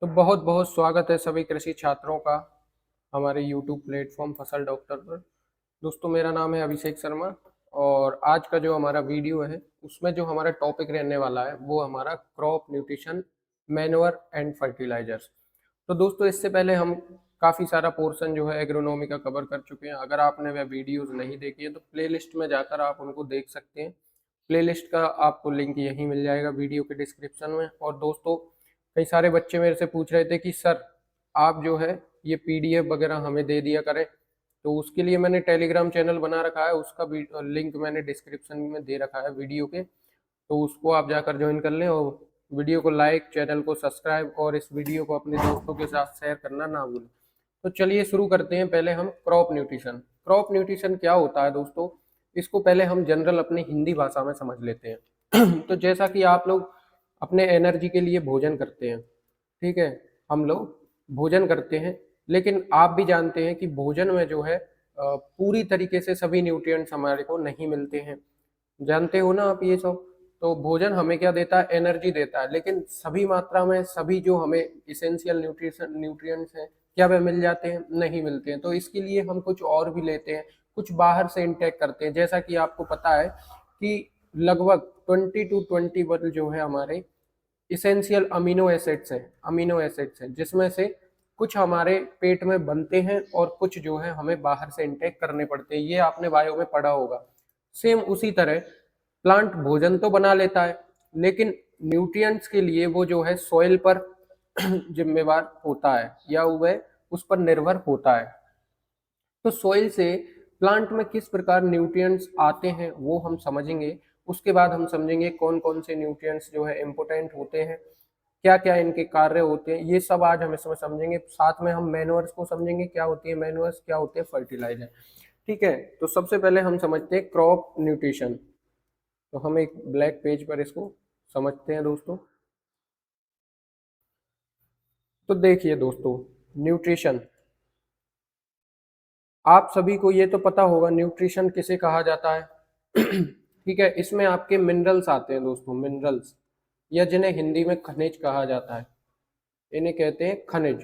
तो बहुत बहुत स्वागत है सभी कृषि छात्रों का हमारे YouTube प्लेटफॉर्म फसल डॉक्टर पर। दोस्तों, मेरा नाम है अभिषेक शर्मा और आज का जो हमारा वीडियो है उसमें जो हमारा टॉपिक रहने वाला है वो हमारा crop nutrition, manure and fertilizers. तो दोस्तों, इससे पहले हम काफ़ी सारा पोर्शन जो है एग्रोनॉमी का कवर कर चुके हैं। अगर आपने वह वीडियोस नहीं देखी है तो प्लेलिस्ट में जाकर आप उनको देख सकते हैं। प्लेलिस्ट का आपको लिंक यहीं मिल जाएगा वीडियो के डिस्क्रिप्शन में। और दोस्तों, कई सारे बच्चे मेरे से पूछ रहे थे कि सर आप जो है ये पीडीएफ वगैरह हमें दे दिया करें। तो उसके लिए मैंने टेलीग्राम चैनल बना रखा है, उसका भी लिंक मैंने डिस्क्रिप्शन में दे रखा है वीडियो के। तो उसको आप जाकर ज्वाइन कर लें और वीडियो को लाइक, चैनल को सब्सक्राइब और इस वीडियो को अपने दोस्तों के साथ शेयर करना ना भूलें। तो चलिए शुरू करते हैं। पहले हम क्रॉप न्यूट्रिशन। क्रॉप न्यूट्रिशन क्या होता है दोस्तों, इसको पहले हम जनरल अपनी हिंदी भाषा में समझ लेते हैं। तो जैसा कि आप लोग अपने एनर्जी के लिए भोजन करते हैं, ठीक है, हम लोग भोजन करते हैं, लेकिन आप भी जानते हैं कि भोजन में जो है पूरी तरीके से सभी न्यूट्रिएंट्स हमारे को नहीं मिलते हैं। जानते हो ना आप ये सब। तो भोजन हमें क्या देता है? एनर्जी देता है, लेकिन सभी मात्रा में सभी जो हमें इसेंशियल न्यूट्रिशन न्यूट्रिएंट्स हैं, क्या वह मिल जाते हैं? नहीं मिलते हैं। तो इसके लिए हम कुछ और भी लेते हैं, कुछ बाहर से इंटेक करते हैं। जैसा कि आपको पता है कि लगभग 20 to 21 जो है हमारे इसेंशियल अमीनो एसिड्स हैं जिसमें से कुछ हमारे पेट में बनते हैं और कुछ जो है हमें बाहर से इंटेक करने पड़ते हैं। ये आपने बायो में पढ़ा होगा। सेम उसी तरह प्लांट भोजन तो बना लेता है, लेकिन न्यूट्रिएंट्स के लिए वो जो है सॉइल पर जिम्मेवार होता है या वह उस पर निर्भर होता है। तो सॉइल से प्लांट में किस प्रकार न्यूट्रिएंट्स आते हैं वो हम समझेंगे। उसके बाद हम समझेंगे कौन कौन से न्यूट्रिएंट्स जो है इम्पोर्टेंट होते हैं, क्या क्या इनके कार्य होते हैं, ये सब आज हम इसमें समझेंगे। साथ में हम मैन्योर्स को समझेंगे, क्या होती है मैन्योर्स, क्या होते हैं फर्टिलाइजर। ठीक है, तो सबसे पहले हम समझते हैं क्रॉप न्यूट्रिशन। तो हम एक ब्लैक पेज पर इसको समझते हैं दोस्तों। तो देखिए दोस्तों, न्यूट्रिशन, आप सभी को ये तो पता होगा न्यूट्रिशन किसे कहा जाता है। ठीक है, इसमें आपके मिनरल्स आते हैं दोस्तों, मिनरल्स, या जिन्हें हिंदी में खनिज कहा जाता है, इन्हें कहते हैं खनिज।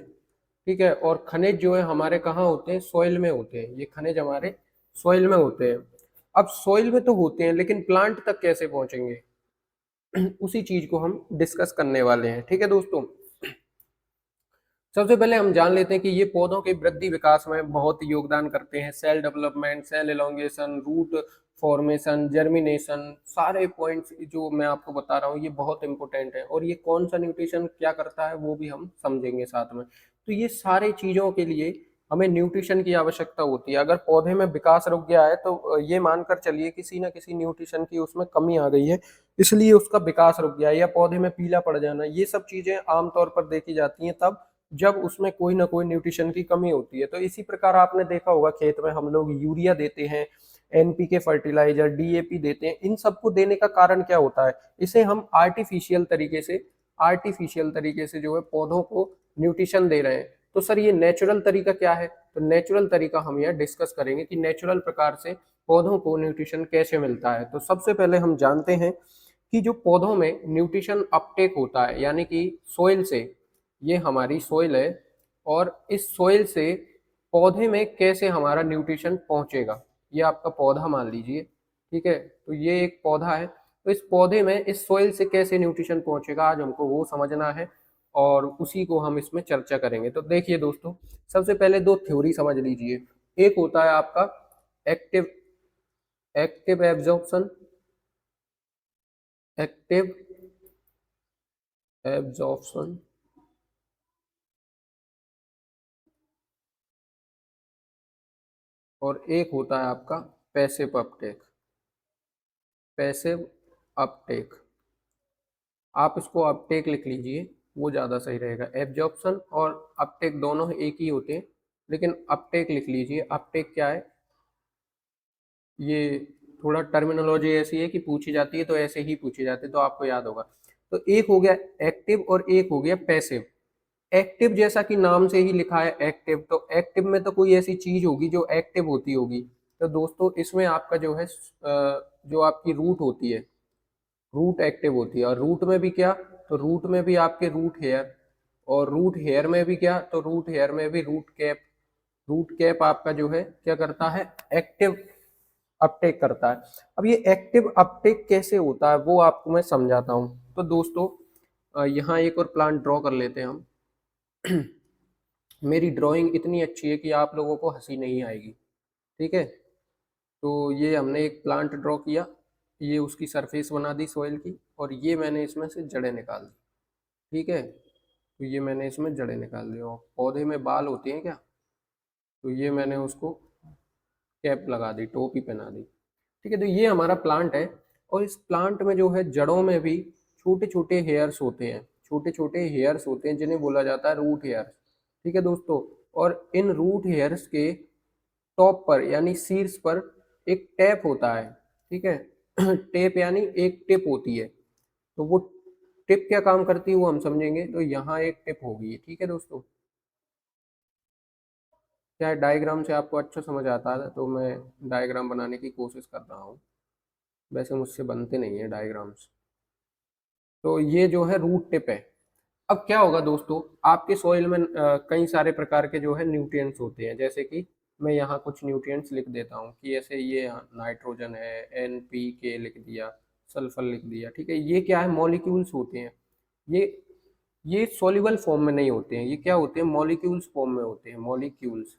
ठीक है, और खनिज जो है हमारे कहाँ होते हैं? सॉइल में होते हैं। ये खनिज हमारे सॉइल में होते हैं। अब सॉइल में तो होते हैं, लेकिन प्लांट तक कैसे पहुंचेंगे? उसी चीज को हम डिस्कस करने वाले हैं। ठीक है दोस्तों, सबसे पहले हम जान लेते हैं कि ये पौधों के वृद्धि विकास में बहुत योगदान करते हैं। Cell development, cell elongation, root formation, germination, सारे पॉइंट्स जो मैं आपको बता रहा हूँ ये बहुत इंपॉर्टेंट है। और ये कौन सा न्यूट्रिशन क्या करता है वो भी हम समझेंगे साथ में। तो ये सारे चीजों के लिए हमें न्यूट्रिशन की आवश्यकता होती है। अगर पौधे में विकास रुक गया है तो ये मानकर चलिए किसी ना किसी न्यूट्रिशन की उसमें कमी आ गई है, इसलिए उसका विकास रुक गया है, या पौधे में पीला पड़ जाना, ये सब चीजें आमतौर पर देखी जाती हैं तब जब उसमें कोई ना कोई न्यूट्रिशन की कमी होती है। तो इसी प्रकार आपने देखा होगा खेत में हम लोग यूरिया देते हैं, एनपीके फर्टिलाइजर, डीएपी देते हैं। इन सबको देने का कारण क्या होता है? इसे हम आर्टिफिशियल तरीके से जो है पौधों को न्यूट्रिशन दे रहे हैं। तो सर ये नेचुरल तरीका क्या है? तो नेचुरल तरीका हम यह डिस्कस करेंगे कि नेचुरल प्रकार से पौधों को न्यूट्रिशन कैसे मिलता है। तो सबसे पहले हम जानते हैं कि जो पौधों में न्यूट्रिशन अपटेक होता है, यानी कि सोइल से, ये हमारी सोइल है, और इस सोइल से पौधे में कैसे हमारा न्यूट्रिशन पहुंचेगा। ये आपका पौधा मान लीजिए, ठीक है, तो ये एक पौधा है। तो इस पौधे में इस सोइल से कैसे न्यूट्रिशन पहुंचेगा, आज हमको वो समझना है और उसी को हम इसमें चर्चा करेंगे। तो देखिए दोस्तों, सबसे पहले दो थ्योरी समझ लीजिए। एक होता है आपका active active absorption, active absorption, और एक होता है आपका पैसिव अपटेक। पैसिव अपटेक, आप इसको अपटेक लिख लीजिए, वो ज़्यादा सही रहेगा। एब्जॉर्प्शन और अपटेक दोनों एक ही होते हैं, लेकिन अपटेक लिख लीजिए। अपटेक क्या है? ये थोड़ा टर्मिनोलॉजी ऐसी है कि पूछी जाती है तो ऐसे ही पूछी जाती है, तो आपको याद होगा। तो एक हो गया एक्टिव और एक हो गया पैसिव। एक्टिव जैसा कि नाम से ही लिखा है एक्टिव, तो एक्टिव में तो कोई ऐसी चीज होगी जो एक्टिव होती होगी। तो दोस्तों इसमें आपका जो है जो आपकी रूट होती है, रूट एक्टिव होती है। और रूट में भी क्या? तो रूट में भी आपके रूट हेयर और रूट हेयर में भी क्या, तो रूट हेयर में भी रूट कैप आपका जो है क्या करता है, एक्टिव अपटेक करता है। अब ये एक्टिव अपटेक कैसे होता है वो आपको मैं समझाता हूँ। तो दोस्तों यहाँ एक और प्लांट ड्रॉ कर लेते हैं हम। मेरी ड्राइंग इतनी अच्छी है कि आप लोगों को हंसी नहीं आएगी, ठीक है। तो ये हमने एक प्लांट ड्रॉ किया, ये उसकी सरफेस बना दी सॉइल की, और ये मैंने इसमें से जड़ें निकाल दी, ठीक है। तो ये मैंने इसमें जड़ें निकाल दी, और पौधे में बाल होते हैं क्या, तो ये मैंने उसको कैप लगा दी, टोपी पहना दी, ठीक है। तो ये हमारा प्लांट है, और इस प्लांट में जो है जड़ों में भी छोटे छोटे हेयर्स होते हैं, छोटे छोटे हेयर्स होते हैं जिन्हें बोला जाता है रूट हेयर्स, ठीक है दोस्तों। और इन रूट हेयर्स के टॉप पर यानी शीर्ष पर एक टैप होता है, ठीक है। टेप यानी एक टिप होती है, तो वो टिप क्या काम करती है वो हम समझेंगे। तो यहाँ एक टिप होगी, ठीक है दोस्तों। क्या डायग्राम से आपको अच्छा समझ आता है तो मैं डायग्राम बनाने की कोशिश कर रहा हूँ, वैसे मुझसे बनते नहीं है डायग्राम्स। तो ये जो है रूट टिप है। अब क्या होगा दोस्तों, आपके सॉइल में कई सारे प्रकार के जो है न्यूट्रिएंट्स होते हैं, जैसे कि मैं यहाँ कुछ न्यूट्रिएंट्स लिख देता हूँ कि ऐसे ये नाइट्रोजन है, NPK लिख दिया, सल्फर लिख दिया, ठीक है। ये क्या है, मॉलिक्यूल्स होते हैं। ये ये सॉल्युबल फॉर्म में नहीं होते हैं, ये क्या होते हैं, मॉलिक्यूल्स फॉर्म में होते हैं, मॉलिक्यूल्स,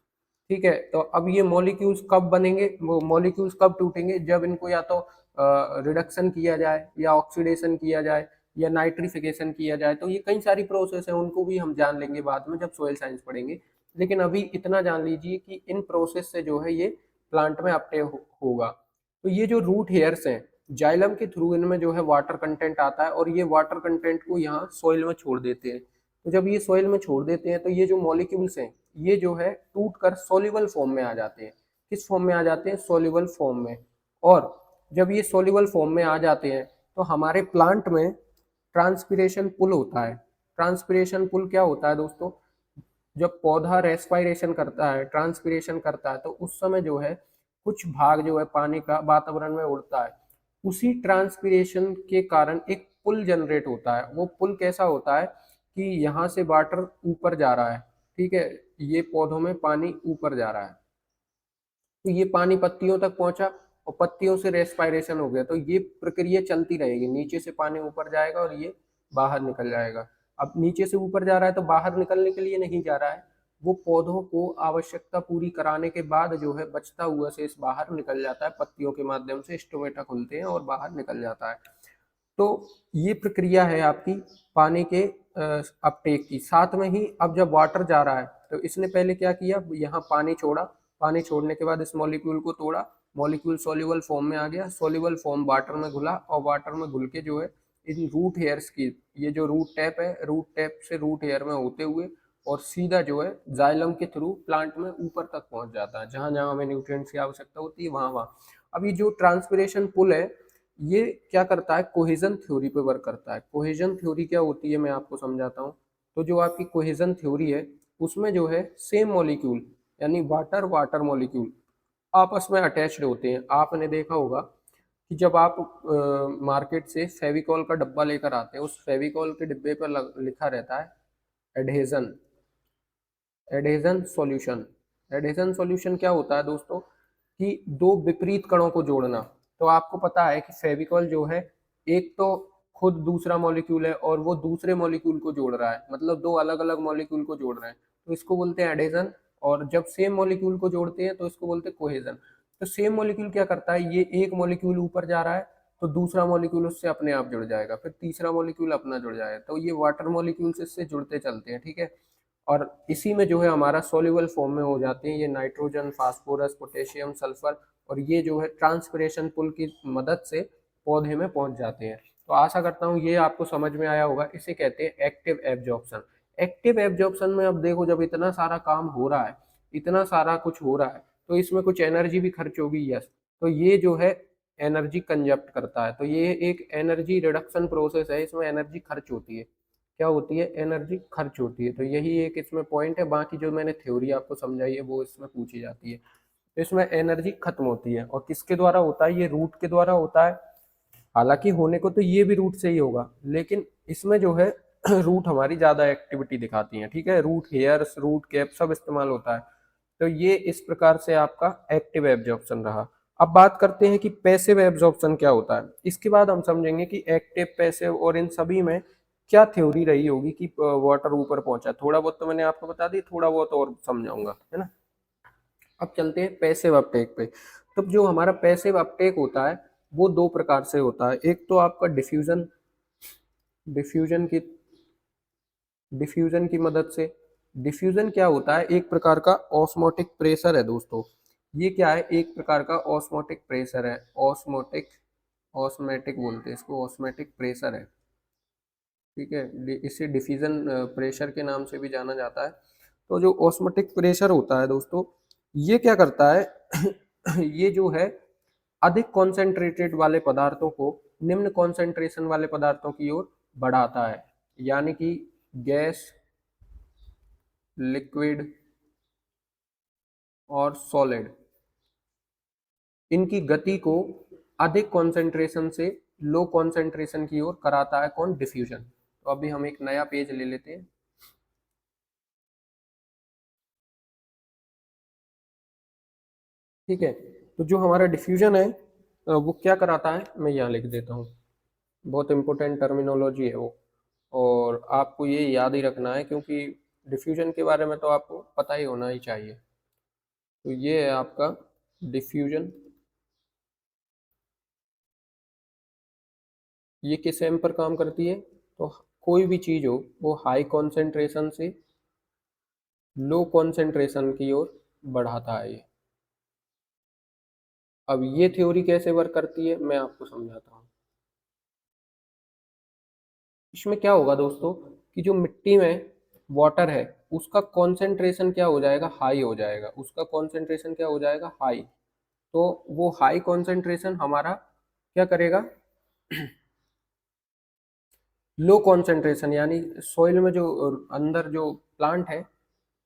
ठीक है। तो अब ये मॉलिक्यूल्स कब बनेंगे, वो मॉलिक्यूल्स कब टूटेंगे, जब इनको या तो रिडक्शन किया जाए, या ऑक्सीडेशन किया जाए, या नाइट्रिफिकेशन किया जाए। तो ये कई सारी प्रोसेस है, उनको भी हम जान लेंगे बाद में जब सोयल साइंस पढ़ेंगे। लेकिन अभी इतना जान लीजिए कि इन प्रोसेस से जो है ये प्लांट में अपटे होगा। तो ये जो रूट हेयर्स हैं, जाइलम के थ्रू इनमें जो है वाटर कंटेंट आता है, और ये वाटर कंटेंट को यहाँ सॉइल में छोड़ देते हैं। तो जब ये सॉइल में छोड़ देते हैं तो ये जो मॉलिक्यूल्स हैं ये जो है टूट कर सोल्यूबल फॉर्म में आ जाते हैं। किस फॉर्म में आ जाते हैं, सोल्यूबल फॉर्म में। और जब ये सोल्यूबल फॉर्म में आ जाते हैं तो हमारे प्लांट में ट्रांसपिरेशन पुल होता है। ट्रांसपिरेशन पुल क्या होता है दोस्तों, जब पौधा रेस्पायरेशन करता है, ट्रांसपिरेशन करता है, तो उस समय जो है कुछ भाग जो है पानी का वातावरण में उड़ता है। उसी ट्रांसपिरेशन के कारण एक पुल जनरेट होता है। वो पुल कैसा होता है कि यहाँ से वाटर ऊपर जा रहा है, ठीक है, ये पौधों में पानी ऊपर जा रहा है, तो ये पानी पत्तियों तक पहुंचा, और पत्तियों से रेस्पायरेशन हो गया, तो ये प्रक्रिया चलती रहेगी, नीचे से पानी ऊपर जाएगा और ये बाहर निकल जाएगा। अब नीचे से ऊपर जा रहा है तो बाहर निकलने के लिए नहीं जा रहा है, वो पौधों को आवश्यकता पूरी कराने के बाद जो है बचता हुआ शेष बाहर निकल जाता है, पत्तियों के माध्यम से स्टोमेटा खुलते हैं और बाहर निकल जाता है। तो ये प्रक्रिया है आपकी पानी के अपटेक की। साथ में ही अब जब वाटर जा रहा है तो इसने पहले क्या किया, यहाँ पानी छोड़ा, पानी छोड़ने के बाद इस मॉलिक्यूल को तोड़ा, मॉलिक्यूल सॉल्युबल फॉर्म में आ गया, सॉल्युबल फॉर्म वाटर में घुला, और वाटर में घुल के जो है इन रूट हेयर्स की, ये जो रूट टैप है, रूट टैप से रूट हेयर में होते हुए और सीधा जो है जाइलम के थ्रू प्लांट में ऊपर तक पहुंच जाता है, जहां जहां हमें न्यूट्रिएंट्स की आवश्यकता होती है वहां वहां। अब ये जो ट्रांसपिरेशन पुल है ये क्या करता है, कोहेजन थ्योरी पे वर्क करता है। कोहेजन थ्योरी क्या होती है मैं आपको समझाता हूँ। तो जो आपकी कोहेजन थ्योरी है उसमें जो है सेम मॉलिक्यूल यानी वाटर वाटर मॉलिक्यूल आपस में अटैच्ड होते हैं। आपने देखा होगा कि जब आप मार्केट से फेविकॉल का डब्बा लेकर आते हैं, उस फेविकॉल के डिब्बे पर लिखा रहता है adhesion, adhesion solution. Adhesion solution क्या होता है दोस्तों कि दो विपरीत कणों को जोड़ना। तो आपको पता है कि फेविकॉल जो है एक तो खुद दूसरा मॉलिक्यूल है और वो दूसरे मॉलिक्यूल को जोड़ रहा है, मतलब दो अलग अलग मॉलिक्यूल को जोड़ रहे हैं, तो इसको बोलते हैं एडेजन। और जब सेम मॉलिक्यूल को जोड़ते हैं तो इसको बोलते हैं कोहेजन। तो सेम मॉलिक्यूल क्या करता है, ये एक मॉलिक्यूल ऊपर जा रहा है तो दूसरा मॉलिक्यूल उससे अपने आप जुड़ जाएगा, फिर तीसरा मॉलिक्यूल अपना जुड़ जाएगा, तो ये वाटर मॉलिक्यूल्स इससे जुड़ते चलते हैं, ठीक है। और इसी में जो है हमारा सॉल्युबल फॉर्म में हो जाते हैं ये नाइट्रोजन, फास्फोरस, पोटेशियम, सल्फर, और ये जो है ट्रांसपिरेशन पुल की मदद से पौधे में पहुंच जाते हैं। तो आशा करता हूँ ये आपको समझ में आया होगा। इसे कहते हैं एक्टिव एब्जॉर्प्शन। एक्टिव एब्जॉर्प्शन में अब देखो जब इतना सारा काम हो रहा है, इतना सारा कुछ हो रहा है, तो इसमें कुछ एनर्जी भी खर्च होगी, यस। तो ये जो है एनर्जी कंजप्ट करता है, तो ये एक एनर्जी रिडक्शन प्रोसेस है, इसमें एनर्जी खर्च होती है। क्या होती है, एनर्जी खर्च होती है। तो यही एक इसमें पॉइंट है, बाकी जो मैंने थ्योरी आपको समझाई है वो इसमें पूछी जाती है। तो इसमें एनर्जी खत्म होती है, और किसके द्वारा होता है, ये रूट के द्वारा होता है। हालांकि होने को तो ये भी रूट से ही होगा, लेकिन इसमें जो है रूट हमारी ज़्यादा एक्टिविटी दिखाती हैं, ठीक है, रूट हेयर्स, रूट कैप सब इस्तेमाल होता है। तो ये इस प्रकार से आपका एक्टिव एब्जॉर्प्शन रहा। अब बात करते हैं कि पैसिव एब्जॉर्प्शन क्या होता है। इसके बाद हम समझेंगे कि एक्टिव, पैसिव और इन सभी में क्या थ्योरी रही होगी कि वाटर ऊपर पहुंचा। थोड़ा बहुत तो मैंने आपको बता दी, थोड़ा बहुत और समझाऊंगा, है ना। अब चलते हैं पैसिव अपटेक पे। तो जो हमारा पैसिव अपटेक होता है वो दो प्रकार से होता है। एक तो आपका डिफ्यूजन, डिफ्यूजन की डिफ्यूजन की मदद से। डिफ्यूजन क्या होता है, एक प्रकार का ऑस्मोटिक प्रेशर है दोस्तों। ये क्या है, एक प्रकार का ऑस्मोटिक प्रेशर है। ऑस्मोटिक, ऑस्मेटिक बोलते हैं इसको, ऑस्मेटिक प्रेशर है, ठीक है। इसे डिफ्यूजन प्रेशर के नाम से भी जाना जाता है। तो जो ऑस्मोटिक प्रेशर होता है दोस्तों, ये क्या करता है ये जो है अधिक कॉन्सेंट्रेटेड वाले पदार्थों को निम्न कॉन्सेंट्रेशन वाले पदार्थों की ओर बढ़ाता है। यानी कि गैस, लिक्विड और सॉलिड, इनकी गति को अधिक कॉन्सेंट्रेशन से लो कॉन्सेंट्रेशन की ओर कराता है कौन, डिफ्यूजन। तो अभी हम एक नया पेज ले लेते हैं। ठीक है, तो जो हमारा डिफ्यूजन है वो क्या कराता है, मैं यहाँ लिख देता हूँ, बहुत इंपॉर्टेंट टर्मिनोलॉजी है वो, और आपको ये याद ही रखना है क्योंकि डिफ्यूजन के बारे में तो आपको पता ही होना ही चाहिए। तो ये है आपका डिफ्यूजन। ये किस एम पर काम करती है, तो कोई भी चीज़ हो वो हाई कॉन्सेंट्रेशन से लो कॉन्सेंट्रेशन की ओर बढ़ाता है ये। अब ये थ्योरी कैसे वर्क करती है मैं आपको समझाता हूँ। इसमें क्या होगा दोस्तों कि जो मिट्टी में वाटर है उसका कॉन्सेंट्रेशन क्या हो जाएगा, हाई हो जाएगा, उसका कॉन्सेंट्रेशन क्या हो जाएगा, हाई। तो वो हाई कॉन्सेंट्रेशन हमारा क्या करेगा, लो कॉन्सेंट्रेशन, यानी सॉइल में जो अंदर जो प्लांट है,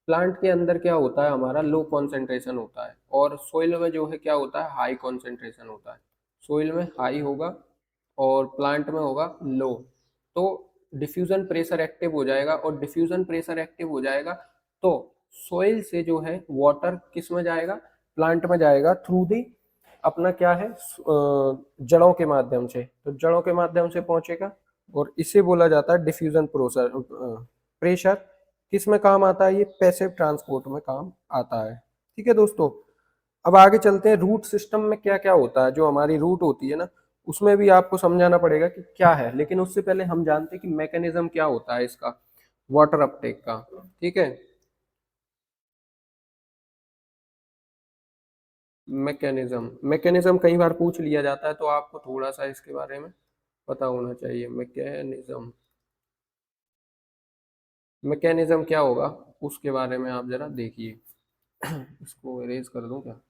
प्लांट के अंदर क्या होता है हमारा, लो कॉन्सेंट्रेशन होता है, और सोइल में जो है क्या होता है, हाई कॉन्सेंट्रेशन होता है। सोइल में हाई होगा और प्लांट में होगा लो। तो डिफ्यूजन प्रेशर एक्टिव हो जाएगा, और डिफ्यूजन प्रेशर एक्टिव हो जाएगा तो सोइल से जो है वाटर किस में जाएगा, प्लांट में जाएगा, थ्रू दी अपना क्या है जड़ों के माध्यम से। तो जड़ों के माध्यम से पहुंचेगा, और इसे बोला जाता है डिफ्यूजन प्रोसर प्रेशर। किस में काम आता है, ये पैसिव ट्रांसपोर्ट में काम आता है। ठीक है दोस्तों, अब आगे चलते हैं। रूट सिस्टम में क्या क्या होता है, जो हमारी रूट होती है ना, उसमें भी आपको समझाना पड़ेगा कि क्या है, लेकिन उससे पहले हम जानते हैं कि मैकेनिज्म क्या होता है इसका, वाटर अपटेक का। ठीक है, मैकेनिज्म, मैकेनिज्म कई बार पूछ लिया जाता है, तो आपको थोड़ा सा इसके बारे में पता होना चाहिए। मैकेनिज्म, मैकेनिज्म क्या होगा उसके बारे में आप जरा देखिए। इसको इरेज कर दूं क्या।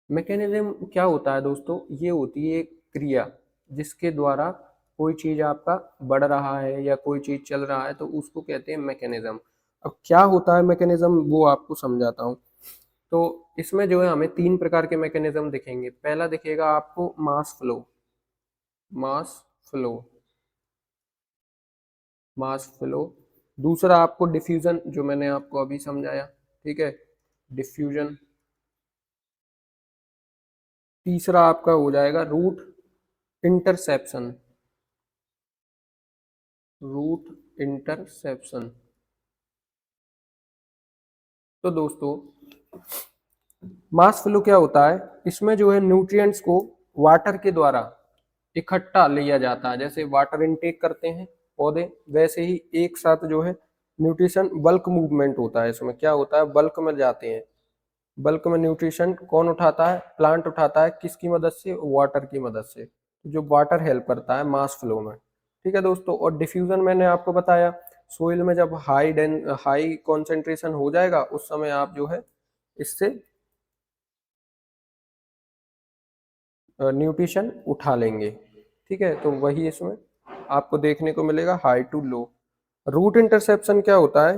मैकेनिज्म क्या होता है दोस्तों, ये होती है एक क्रिया जिसके द्वारा कोई चीज आपका बढ़ रहा है या कोई चीज चल रहा है, तो उसको कहते हैं मैकेनिज्म। अब क्या होता है मैकेनिज्म वो आपको समझाता हूँ। तो इसमें जो है हमें तीन प्रकार के मैकेनिज्म दिखेंगे। पहला दिखेगा आपको mass flow, mass flow, mass flow. दूसरा आपको डिफ्यूजन, जो मैंने आपको अभी समझाया, ठीक है, डिफ्यूजन। तीसरा आपका हो जाएगा रूट इंटरसेप्शन, रूट इंटरसेप्शन। तो दोस्तों मास फ्लो क्या होता है, इसमें जो है न्यूट्रिएंट्स को वाटर के द्वारा इकट्ठा लिया जाता है। जैसे वाटर इनटेक करते हैं पौधे, वैसे ही एक साथ जो है न्यूट्रिशन बल्क मूवमेंट होता है। इसमें क्या होता है, बल्क में जाते हैं। बल्क में न्यूट्रिशन कौन उठाता है, प्लांट उठाता है, किसकी मदद से, वाटर की मदद से। जो वाटर हेल्प करता है मास फ्लो में। ठीक है दोस्तों, और डिफ्यूजन मैंने आपको बताया, सोइल में जब हाई कॉन्सेंट्रेशन हो जाएगा उस समय आप जो है इससे न्यूट्रिशन उठा लेंगे। ठीक है, तो वही इसमें आपको देखने को मिलेगा, high to low. Root interception क्या होता है,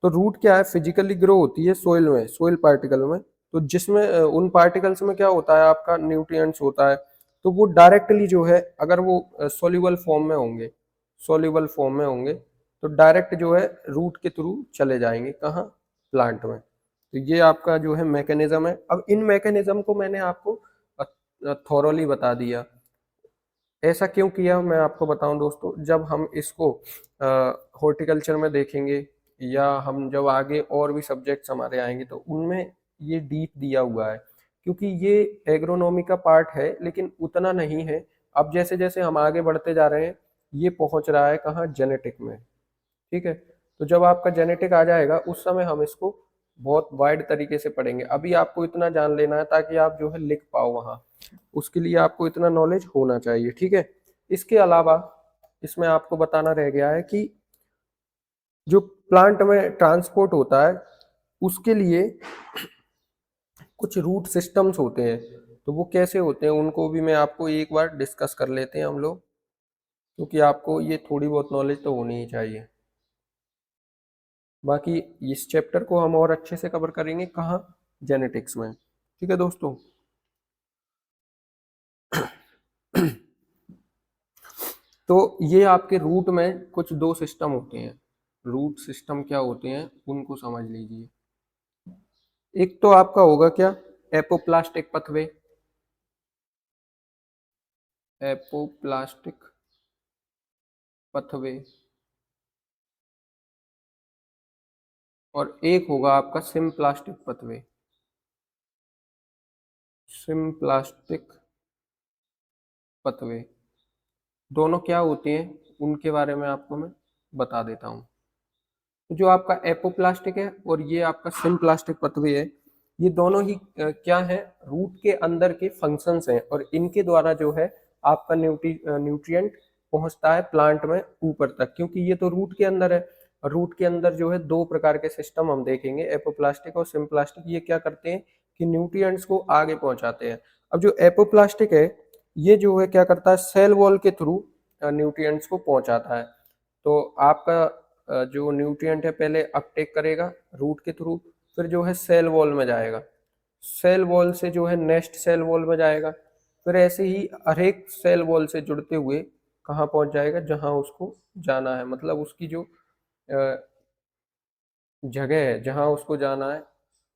तो रूट क्या है, फिजिकली ग्रो होती है सोइल में, सोइल पार्टिकल में। तो जिसमें उन पार्टिकल्स में क्या होता है, आपका न्यूट्रिएंट्स होता है, तो वो डायरेक्टली जो है, अगर वो सोल्यूबल फॉर्म में होंगे, सोल्यूबल फॉर्म में होंगे, तो डायरेक्ट जो है रूट के थ्रू चले जाएंगे कहाँ, प्लांट में। तो ये आपका जो है मैकेनिज्म है। अब इन मैकेनिज्म को मैंने आपको थॉरोली बता दिया। ऐसा क्यों किया मैं आपको बताऊं दोस्तों, जब हम इसको हॉर्टिकल्चर में देखेंगे, या हम जब आगे और भी सब्जेक्ट्स हमारे आएंगे, तो उनमें ये डीप दिया हुआ है, क्योंकि ये एग्रोनॉमी का पार्ट है लेकिन उतना नहीं है। अब जैसे जैसे हम आगे बढ़ते जा रहे हैं, ये पहुंच रहा है कहाँ, जेनेटिक में। ठीक है, तो जब आपका जेनेटिक आ जाएगा, उस समय हम इसको बहुत वाइड तरीके से पढ़ेंगे। अभी आपको इतना जान लेना है ताकि आप जो है लिख पाओ वहाँ, उसके लिए आपको इतना नॉलेज होना चाहिए। ठीक है, इसके अलावा इसमें आपको बताना रह गया है कि जो प्लांट में ट्रांसपोर्ट होता है, उसके लिए कुछ रूट सिस्टम्स होते हैं। तो वो कैसे होते हैं, उनको भी मैं आपको एक बार डिस्कस कर लेते हैं हम लोग, क्योंकि आपको ये थोड़ी बहुत नॉलेज तो होनी ही चाहिए। बाकी इस चैप्टर को हम और अच्छे से कवर करेंगे कहाँ, जेनेटिक्स में। ठीक है दोस्तों। तो ये आपके रूट में कुछ दो सिस्टम होते हैं। रूट सिस्टम क्या होते हैं उनको समझ लीजिए। एक तो आपका होगा क्या, एपोप्लास्टिक पथवे, एपोप्लास्टिक पथवे, और एक होगा आपका सिम्प्लास्टिक पथवे, सिम्प्लास्टिक पथवे। दोनों क्या होते हैं उनके बारे में आपको मैं बता देता हूँ। जो आपका एपोप्लास्टिक है और ये आपका सिम्प्लास्टिक पथवे है, ये दोनों ही क्या है, रूट के अंदर के फंक्शंस हैं, और इनके द्वारा जो है आपका न्यूट्रिएंट पहुंचता है प्लांट में ऊपर तक, क्योंकि ये तो रूट के अंदर है। और रूट के अंदर जो है दो प्रकार के सिस्टम हम देखेंगे, एपोप्लास्टिक और सिम्प्लास्टिक। ये क्या करते हैं कि न्यूट्रिएंट्स को आगे पहुंचाते हैं। अब जो एपोप्लास्टिक है, ये जो है क्या करता है, सेल वॉल के थ्रू न्यूट्रिएंट्स को पहुंचाता है। तो आपका जो न्यूट्रिएंट है पहले अपटेक करेगा रूट के थ्रू, फिर जो है सेल वॉल में जाएगा, सेल वॉल से जो है नेक्स्ट सेल वॉल में जाएगा, फिर ऐसे ही हर एक सेल वॉल से जुड़ते हुए कहाँ पहुंच जाएगा, जहां उसको जाना है, मतलब उसकी जो जगह है जहां उसको जाना है,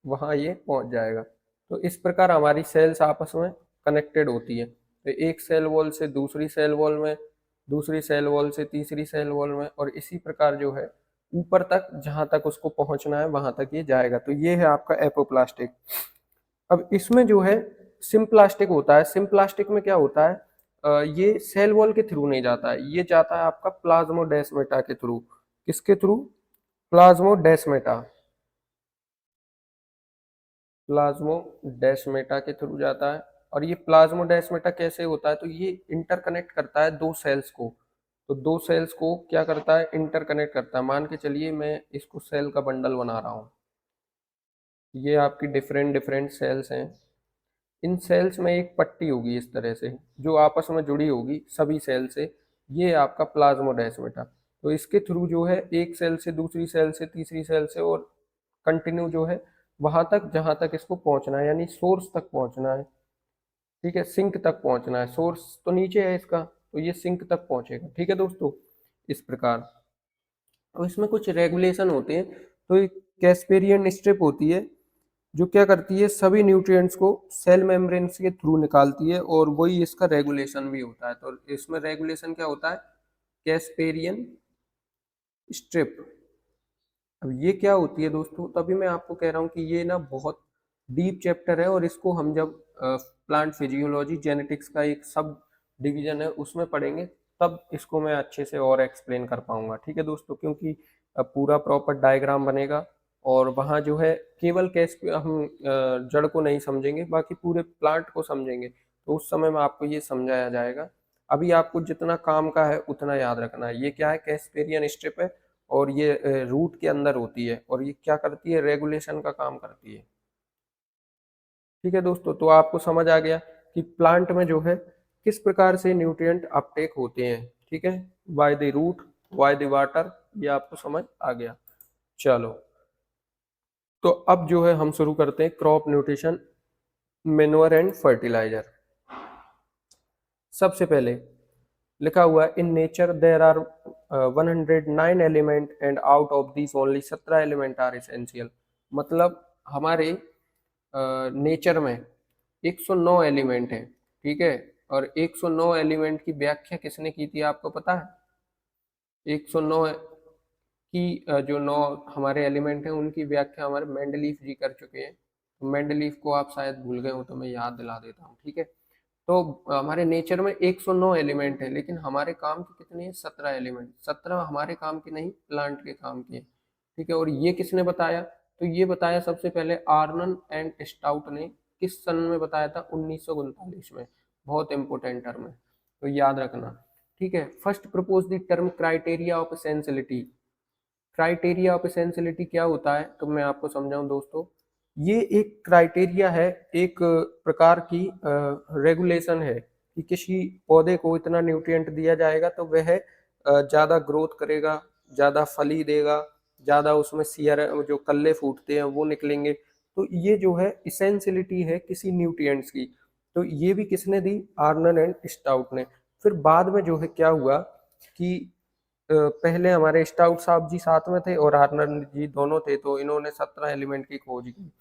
वहां ये पहुंच जाएगा। तो इस प्रकार हमारी सेल्स आपस में कनेक्टेड होती है। तो एक सेल वॉल से दूसरी सेल वॉल में, दूसरी सेल वॉल से तीसरी सेल वॉल में, और इसी प्रकार जो है ऊपर तक जहां तक उसको पहुंचना है वहां तक ये जाएगा। तो ये है आपका एपोप्लास्टिक। अब इसमें जो है सिम्प्लास्टिक होता है। सिम्प्लास्टिक में क्या होता है, ये सेल वॉल के थ्रू नहीं जाता है, ये जाता है आपका प्लाज्मोडेस्माटा के थ्रू। किसके थ्रू, प्लाज्मोडेस्माटा, प्लाज्मोडेस्माटा के थ्रू जाता है। और ये प्लाज्मोडेस्माटा कैसे होता है, तो ये इंटरकनेक्ट करता है दो सेल्स को। तो दो सेल्स को क्या करता है, इंटरकनेक्ट करता है। मान के चलिए मैं इसको सेल का बंडल बना रहा हूँ, ये आपकी डिफरेंट डिफरेंट सेल्स हैं। इन सेल्स में एक पट्टी होगी इस तरह से, जो आपस में जुड़ी होगी सभी सेल से। ये आपका प्लाज्मोडेस्माटा। तो इसके थ्रू जो है एक सेल से दूसरी सेल से तीसरी सेल से, और कंटिन्यू जो है वहां तक जहां तक इसको पहुंचना है, यानी सोर्स तक पहुंचना है। ठीक है, सिंक तक पहुंचना है, सोर्स तो नीचे है इसका, तो ये सिंक तक पहुंचेगा। ठीक है दोस्तों, इस प्रकार। और इसमें कुछ रेगुलेशन होते हैं। तो एक कैस्पेरियन स्ट्रिप होती है, जो क्या करती है, सभी न्यूट्रिएंट्स को सेल मेम्ब्रेन्स के थ्रू निकालती है, और वही इसका रेगुलेशन भी होता है। तो इसमें रेगुलेशन क्या होता है, कैस्पेरियन स्ट्रिप। अब ये क्या होती है दोस्तों, तभी मैं आपको कह रहा हूँ कि ये ना बहुत डीप चैप्टर है, और इसको हम जब प्लांट फिजियोलॉजी जेनेटिक्स का एक सब डिवीजन है उसमें पढ़ेंगे, तब इसको मैं अच्छे से और एक्सप्लेन कर पाऊंगा। ठीक है दोस्तों, क्योंकि पूरा प्रॉपर डायग्राम बनेगा, और वहाँ जो है केवल कैस हम जड़ को नहीं समझेंगे, बाकी पूरे प्लांट को समझेंगे। तो उस समय में आपको ये समझाया जाएगा। अभी आपको जितना काम का है उतना याद रखना है। ये क्या है, कैस्पेरियन स्ट्रिप है, और ये रूट के अंदर होती है, और ये क्या करती है, रेगुलेशन का काम करती है। ठीक है दोस्तों, तो आपको समझ आ गया कि प्लांट में जो है किस प्रकार से न्यूट्रिएंट अपटेक होते हैं। ठीक है, by the root, by the water, ये आपको समझ आ गया। चलो, तो अब जो है हम शुरू करते हैं crop nutrition, manure and fertilizer. सबसे पहले लिखा हुआ है in nature there are 109 element and out of these only 17 element are essential. मतलब हमारे नेचर में 109 एलिमेंट है, ठीक है। और 109 एलिमेंट की व्याख्या किसने की थी आपको पता है? 109 की जो 9 हमारे एलिमेंट हैं उनकी व्याख्या हमारे मेंडलीफ जी कर चुके हैं। तो मेंडलीफ को आप शायद भूल गए हो तो मैं याद दिला देता हूँ, ठीक है। तो हमारे नेचर में 109 एलिमेंट है, लेकिन हमारे काम के कितने हैं? 17 एलिमेंट। 17 हमारे काम के नहीं, प्लांट के काम के, ठीक है। और ये किसने बताया? तो ये बताया सबसे पहले आर्नन एंड स्टाउट ने। किस सन में बताया था? 1939 में। बहुत इंपॉर्टेंट टर्म है, तो याद रखना, ठीक है। First propose the term criteria of essentiality. Criteria of essentiality क्या होता है? तो मैं आपको समझाऊं दोस्तों, ये एक क्राइटेरिया है, एक प्रकार की रेगुलेशन है कि किसी पौधे को इतना न्यूट्रिएंट दिया जाएगा तो वह ज़्यादा ग्रोथ करेगा, ज़्यादा फली देगा, ज़्यादा उसमें सियर जो कल्ले फूटते हैं वो निकलेंगे। तो ये जो है इसेंशियलिटी है किसी न्यूट्रिएंट्स की। तो ये भी किसने दी? आर्नन एंड स्टाउट ने। फिर बाद में जो है क्या हुआ कि पहले हमारे स्टाउट साहब जी साथ में थे और हार्नर जी दोनों थे, तो इन्होंने 17 एलिमेंट की खोज की।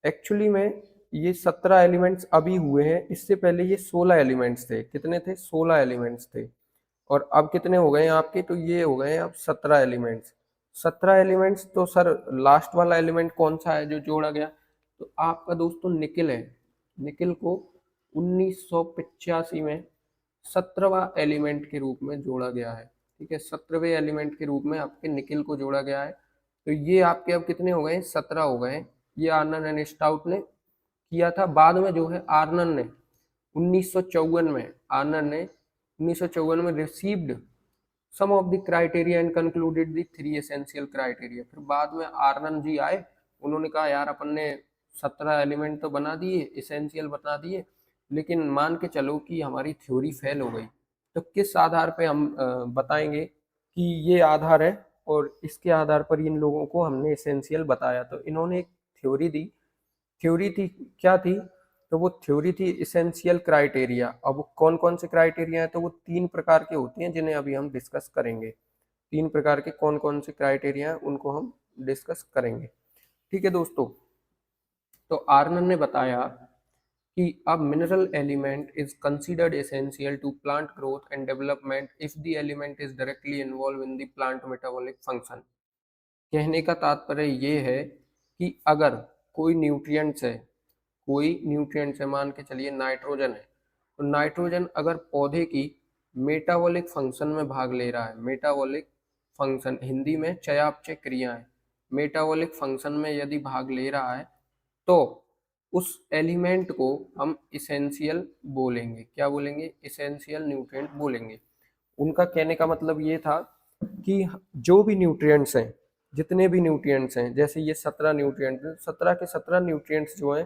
एक्चुअली में ये 17 एलिमेंट्स अभी हुए हैं, इससे पहले ये 16 एलिमेंट्स थे। कितने थे? 16 एलिमेंट्स थे। और अब कितने हो गए हैं आपके? तो ये हो गए हैं अब 17 एलिमेंट्स। 17 एलिमेंट्स। तो सर लास्ट वाला एलिमेंट कौन सा है जो जोड़ा गया? तो आपका दोस्तों निकिल है। निकिल को 1985 में 17वां एलिमेंट के रूप में जोड़ा गया है, ठीक है। 17वें एलिमेंट के रूप में आपके निकिल को जोड़ा गया है। तो ये आपके अब कितने हो गए? 17 हो गए। ये आर्नन एंड स्टाउट ने किया था। बाद में जो है आर्नन ने 1954 में, आर्नन ने 1954 में received some of the criteria and concluded the 3 essential criteria. फिर बाद में आर्नन जी आए, उन्होंने कहा यार अपन ने 17 एलिमेंट तो बना दिए, एसेंशियल बना दिए, लेकिन मान के चलो कि हमारी थ्योरी फेल हो गई। तो किस आधार पे हम बताएंगे कि ये आधार है और इसके आधार पर इन लोगों को हमने एसेंशियल बताया? तो इन्होंने एक थ्योरी दी। थ्योरी थी, क्या थी? तो वो थ्योरी थी इसेंशियल क्राइटेरिया। अब वो कौन कौन से क्राइटेरिया हैं? तो वो 3 प्रकार के होते हैं जिन्हें अभी हम डिस्कस करेंगे। 3 प्रकार के कौन कौन से क्राइटेरिया हैं उनको हम डिस्कस करेंगे, ठीक है दोस्तों। तो आर्नन ने बताया कि a mineral element is considered essential to plant growth and development if the element is directly involved in the plant metabolic function। कहने का तात्पर्य ये है कि अगर कोई न्यूट्रिएंट्स है, कोई न्यूट्रिएंट्स है, मान के चलिए नाइट्रोजन है, तो नाइट्रोजन अगर पौधे की मेटाबॉलिक फंक्शन में भाग ले रहा है, मेटाबॉलिक फंक्शन हिंदी में चयापचय क्रियाएं, मेटाबॉलिक फंक्शन में यदि भाग ले रहा है तो उस एलिमेंट को हम इसेंशियल बोलेंगे। क्या बोलेंगे? इसेंशियल न्यूट्रिएंट बोलेंगे। उनका कहने का मतलब ये था कि जो भी न्यूट्रिएंट्स हैं, जितने भी न्यूट्रिएंट्स हैं, जैसे ये 17 न्यूट्रिएंट्स हैं, 17 के 17 न्यूट्रिएंट्स जो हैं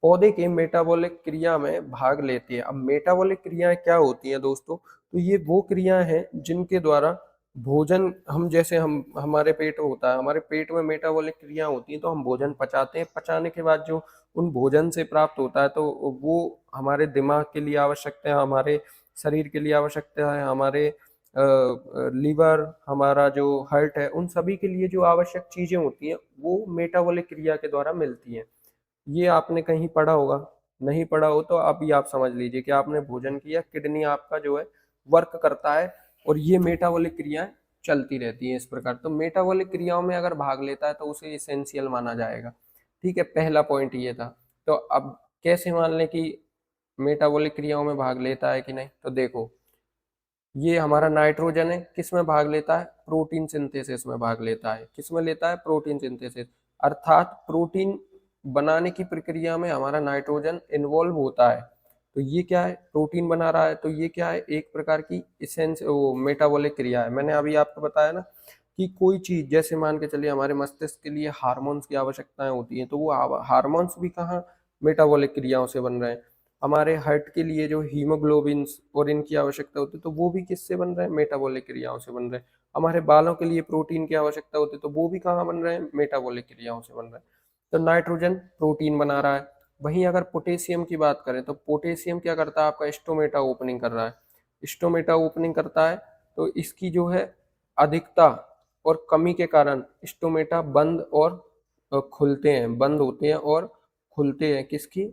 पौधे के मेटाबॉलिक क्रिया में भाग लेती है। अब मेटाबॉलिक क्रियाएं क्या होती हैं दोस्तों? तो ये वो क्रियाएं हैं जिनके द्वारा भोजन, हम जैसे हम हमारे पेट होता है, हमारे पेट में मेटाबॉलिक क्रिया होती हैं तो हम भोजन पचाते हैं। पचाने के बाद जो उन भोजन से प्राप्त होता है तो वो हमारे दिमाग के लिए आवश्यकता है, हमारे शरीर के लिए आवश्यकता है, हमारे लीवर, हमारा जो हार्ट है, उन सभी के लिए जो आवश्यक चीज़ें होती हैं वो मेटाबॉलिक क्रिया के द्वारा मिलती हैं। ये आपने कहीं पढ़ा होगा, नहीं पढ़ा हो तो अभी आप समझ लीजिए कि आपने भोजन किया, किडनी आपका जो है वर्क करता है और ये मेटाबॉलिक क्रियाएं चलती रहती हैं इस प्रकार। तो मेटाबॉलिक क्रियाओं में अगर भाग लेता है तो उसे एसेंशियल माना जाएगा, ठीक है। पहला पॉइंट ये था। तो अब कैसे मान लें कि मेटाबॉलिक क्रियाओं में भाग लेता है कि नहीं? तो देखो, ये हमारा नाइट्रोजन है, किस में भाग लेता है? प्रोटीन सिंथेसिस में भाग लेता है। किस में लेता है? Protein synthesis. अर्थात प्रोटीन बनाने की प्रक्रिया में हमारा नाइट्रोजन इन्वॉल्व होता है। तो ये क्या है? प्रोटीन बना रहा है, तो ये क्या है? एक प्रकार की इसेंस वो मेटाबॉलिक क्रिया है। मैंने अभी आपको बताया ना कि कोई चीज, जैसे मान के चलिए हमारे मस्तिष्क के लिए हार्मोन्स की आवश्यकताएं होती हैं, तो वो हार्मोन्स भी कहाँ? मेटाबॉलिक क्रियाओं से बन रहे हैं। हमारे हार्ट के लिए जो हीमोग्लोबिन्स और इनकी आवश्यकता होती है तो वो भी किससे बन रहे हैं? मेटाबॉलिक क्रियाओं से बन रहे हैं। हमारे बालों के लिए प्रोटीन की आवश्यकता होती है तो वो भी कहाँ बन रहे हैं? मेटाबॉलिक क्रियाओं से बन रहे हैं। तो नाइट्रोजन प्रोटीन बना रहा है। वहीं अगर पोटेशियम की बात करें तो पोटेशियम क्या करता है, आपका स्टोमेटा ओपनिंग कर रहा है। स्टोमेटा ओपनिंग करता है तो इसकी जो है अधिकता और कमी के कारण स्टोमेटा बंद और खुलते हैं, बंद होते हैं और खुलते हैं किसकी,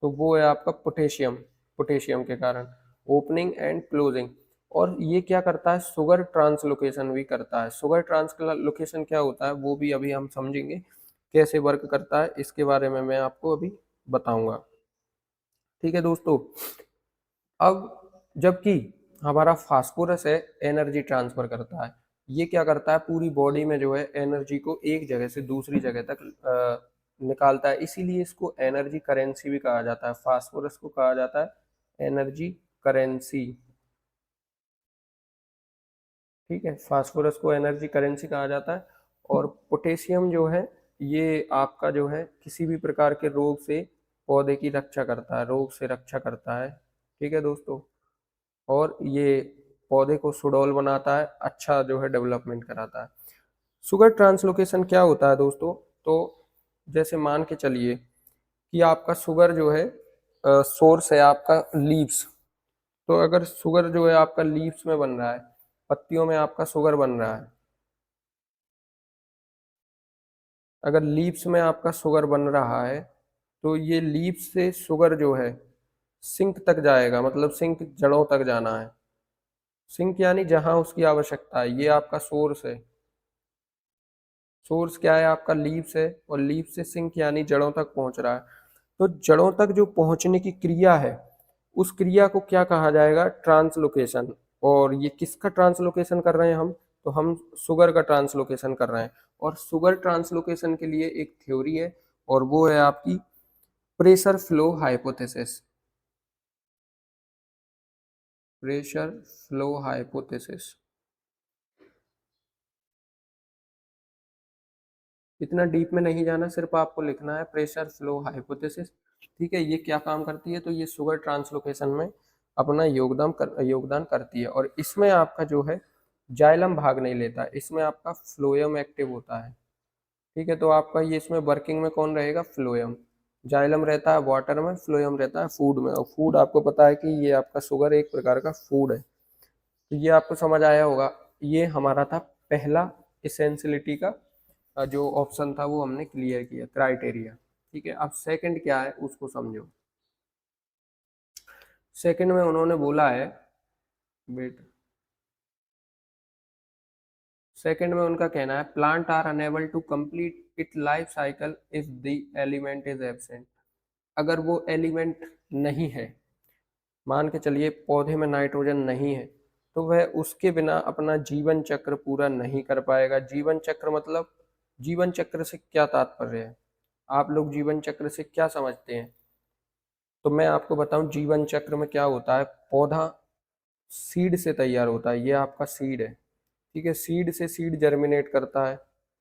तो वो है आपका पोटेशियम। पोटेशियम के कारण ओपनिंग एंड क्लोजिंग। और ये क्या करता है, शुगर ट्रांसलोकेशन भी करता है। शुगर ट्रांसलोकेशन क्या होता है वो भी अभी हम समझेंगे कैसे वर्क करता है, इसके बारे में मैं आपको अभी बताऊंगा। ठीक है दोस्तों। अब जबकि हमारा फास्फोरस है एनर्जी ट्रांसफर करता है। ये क्या करता है, पूरी बॉडी में जो है एनर्जी को एक जगह से दूसरी जगह तक निकालता है, इसीलिए इसको एनर्जी करेंसी भी कहा जाता है। फास्फोरस को कहा जाता है एनर्जी करेंसी। ठीक है, फास्फोरस को एनर्जी करेंसी कहा जाता है। और पोटेशियम जो है ये आपका जो है किसी भी प्रकार के रोग से पौधे की रक्षा करता है, रोग से रक्षा करता है। ठीक है दोस्तों। और ये पौधे को सुडौल बनाता है, अच्छा जो है डेवलपमेंट कराता है। शुगर ट्रांसलोकेशन क्या होता है दोस्तों, तो जैसे मान के चलिए कि आपका शुगर जो है सोर्स है आपका लीव्स। तो अगर शुगर जो है आपका लीव्स में बन रहा है, पत्तियों में आपका शुगर बन रहा है, अगर लीव्स में आपका शुगर बन रहा है तो ये लीव्स से शुगर जो है सिंक तक जाएगा, मतलब सिंक जड़ों तक जाना है। सिंक यानी जहां उसकी आवश्यकता है, ये आपका सोर्स है। सोर्स क्या है आपका, लीव्स है, और लीव्स से सिंक यानी जड़ों तक पहुंच रहा है। तो जड़ों तक जो पहुंचने की क्रिया है उस क्रिया को क्या कहा जाएगा, ट्रांसलोकेशन। और ये किसका ट्रांसलोकेशन कर रहे हैं हम, तो हम शुगर का ट्रांसलोकेशन कर रहे हैं। और शुगर ट्रांसलोकेशन के लिए एक थ्योरी है और वो है आपकी pressure flow hypothesis. Pressure flow hypothesis. इतना डीप में नहीं जाना, सिर्फ आपको लिखना है प्रेशर फ्लो हाइपोथेसिस। ठीक है, ये क्या काम करती है, तो ये शुगर ट्रांसलोकेशन में अपना योगदान करती है। और इसमें आपका जो है जाइलम भाग नहीं लेता, इसमें आपका फ्लोएम एक्टिव होता है। ठीक है, तो आपका ये इसमें वर्किंग में कौन रहेगा, फ्लोएम। जाइलम रहता है वाटर में, फ्लोएम रहता है फूड में। और फूड आपको पता है कि ये आपका शुगर एक प्रकार का फूड है। तो ये आपको समझ आया होगा। ये हमारा था पहला इसेंशियलिटी का जो ऑप्शन था वो हमने क्लियर किया, क्राइटेरिया। ठीक है, अब सेकंड क्या है उसको समझो। सेकंड में उन्होंने बोला है, वेट, सेकंड में उनका कहना है plant are unable to complete it life cycle if the element is absent. अगर वो एलिमेंट नहीं है, मान के चलिए पौधे में नाइट्रोजन नहीं है, तो वह उसके बिना अपना जीवन चक्र पूरा नहीं कर पाएगा। जीवन चक्र मतलब, जीवन चक्र से क्या तात्पर्य है, आप लोग जीवन चक्र से क्या समझते हैं, तो मैं आपको बताऊं जीवन चक्र में क्या होता है। पौधा सीड से तैयार होता है, ये आपका सीड है। ठीक है, सीड से सीड जर्मिनेट करता है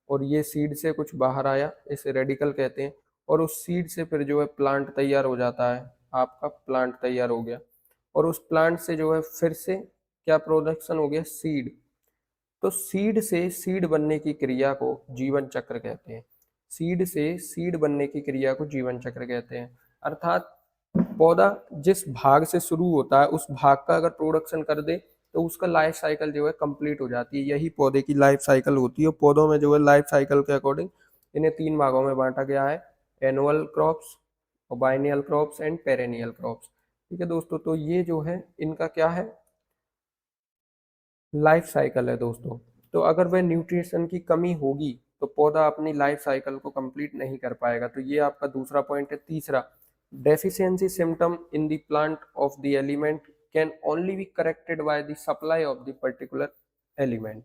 और ये सीड से कुछ बाहर आया, इसे रेडिकल कहते हैं। और उस सीड से फिर जो है प्लांट तैयार हो जाता है, आपका प्लांट तैयार हो गया। और उस प्लांट से जो है फिर से क्या प्रोडक्शन हो गया, सीड। तो सीड से सीड बनने की क्रिया को जीवन चक्र कहते हैं। सीड से सीड बनने की क्रिया को जीवन चक्र कहते हैं। अर्थात पौधा जिस भाग से शुरू होता है उस भाग का अगर प्रोडक्शन कर दे तो उसका लाइफ साइकिल जो है कंप्लीट हो जाती है। यही पौधे की लाइफ साइकिल होती है। पौधों में जो है लाइफ साइकिल के अकॉर्डिंग इन्हें तीन भागों में बांटा गया है, एनुअल क्रॉप्स और biennial crops and perennial crops. ठीक है दोस्तों, तो ये जो है इनका क्या है, लाइफ साइकिल है दोस्तों। तो अगर वह न्यूट्रिशन की कमी होगी तो पौधा अपनी लाइफ साइकिल को कंप्लीट नहीं कर पाएगा। तो ये आपका दूसरा पॉइंट है। तीसरा, deficiency symptom in the plant of the element can only be corrected by the supply of the particular element.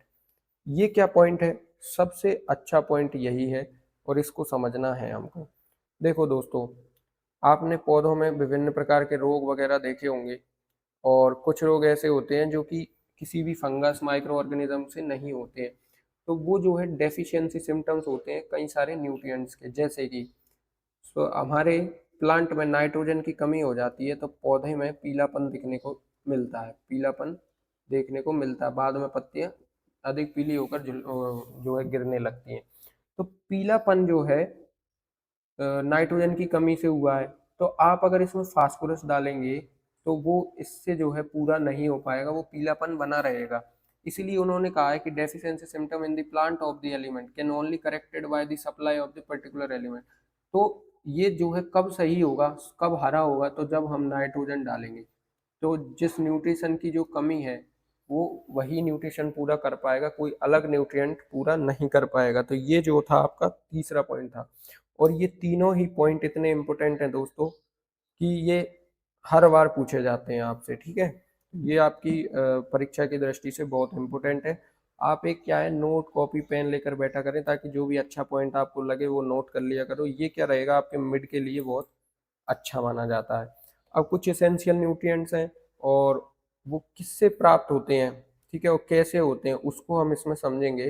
ये क्या पॉइंट है, सबसे अच्छा पॉइंट यही है और इसको समझना है हमको। देखो दोस्तों, आपने पौधों में विभिन्न प्रकार के रोग वगैरह देखे होंगे और कुछ रोग ऐसे होते हैं जो कि किसी भी फंगस माइक्रो ऑर्गेनिज्म से नहीं होते हैं। तो वो जो है डेफिशिएंसी सिम्टम्स होते हैं कई सारे न्यूट्रिएंट्स के, जैसे कि हमारे प्लांट में नाइट्रोजन की कमी हो जाती है तो पौधे में पीलापन दिखने को मिलता है, पीलापन देखने को मिलता है, बाद में पत्तियां अधिक पीली होकर जो है गिरने लगती हैं। तो पीलापन जो है नाइट्रोजन की कमी से हुआ है, तो आप अगर इसमें फास्फोरस डालेंगे तो वो इससे जो है पूरा नहीं हो पाएगा, वो पीलापन बना रहेगा। इसीलिए उन्होंने कहा है कि deficiency symptom in the plant of the element can only corrected by the supply of the particular element. तो ये जो है कब सही होगा, कब हरा होगा, तो जब हम नाइट्रोजन डालेंगे, तो जिस न्यूट्रिशन की जो कमी है वो वही न्यूट्रिशन पूरा कर पाएगा, कोई अलग न्यूट्रिएंट पूरा नहीं कर पाएगा। तो ये जो था आपका तीसरा पॉइंट था। और ये तीनों ही पॉइंट इतने इम्पोर्टेंट हैं दोस्तों कि ये हर बार पूछे जाते हैं आपसे, ठीक है। ये आपकी परीक्षा की दृष्टि से बहुत इम्पोर्टेंट है। आप एक क्या है, नोट कॉपी पेन लेकर बैठा करें, ताकि जो भी अच्छा पॉइंट आपको लगे वो नोट कर लिया करो। ये क्या रहेगा, आपके मिड के लिए बहुत अच्छा माना जाता है। अब कुछ एसेंशियल न्यूट्रिएंट्स हैं और वो किससे प्राप्त होते हैं, ठीक है, और कैसे होते हैं, उसको हम इसमें समझेंगे।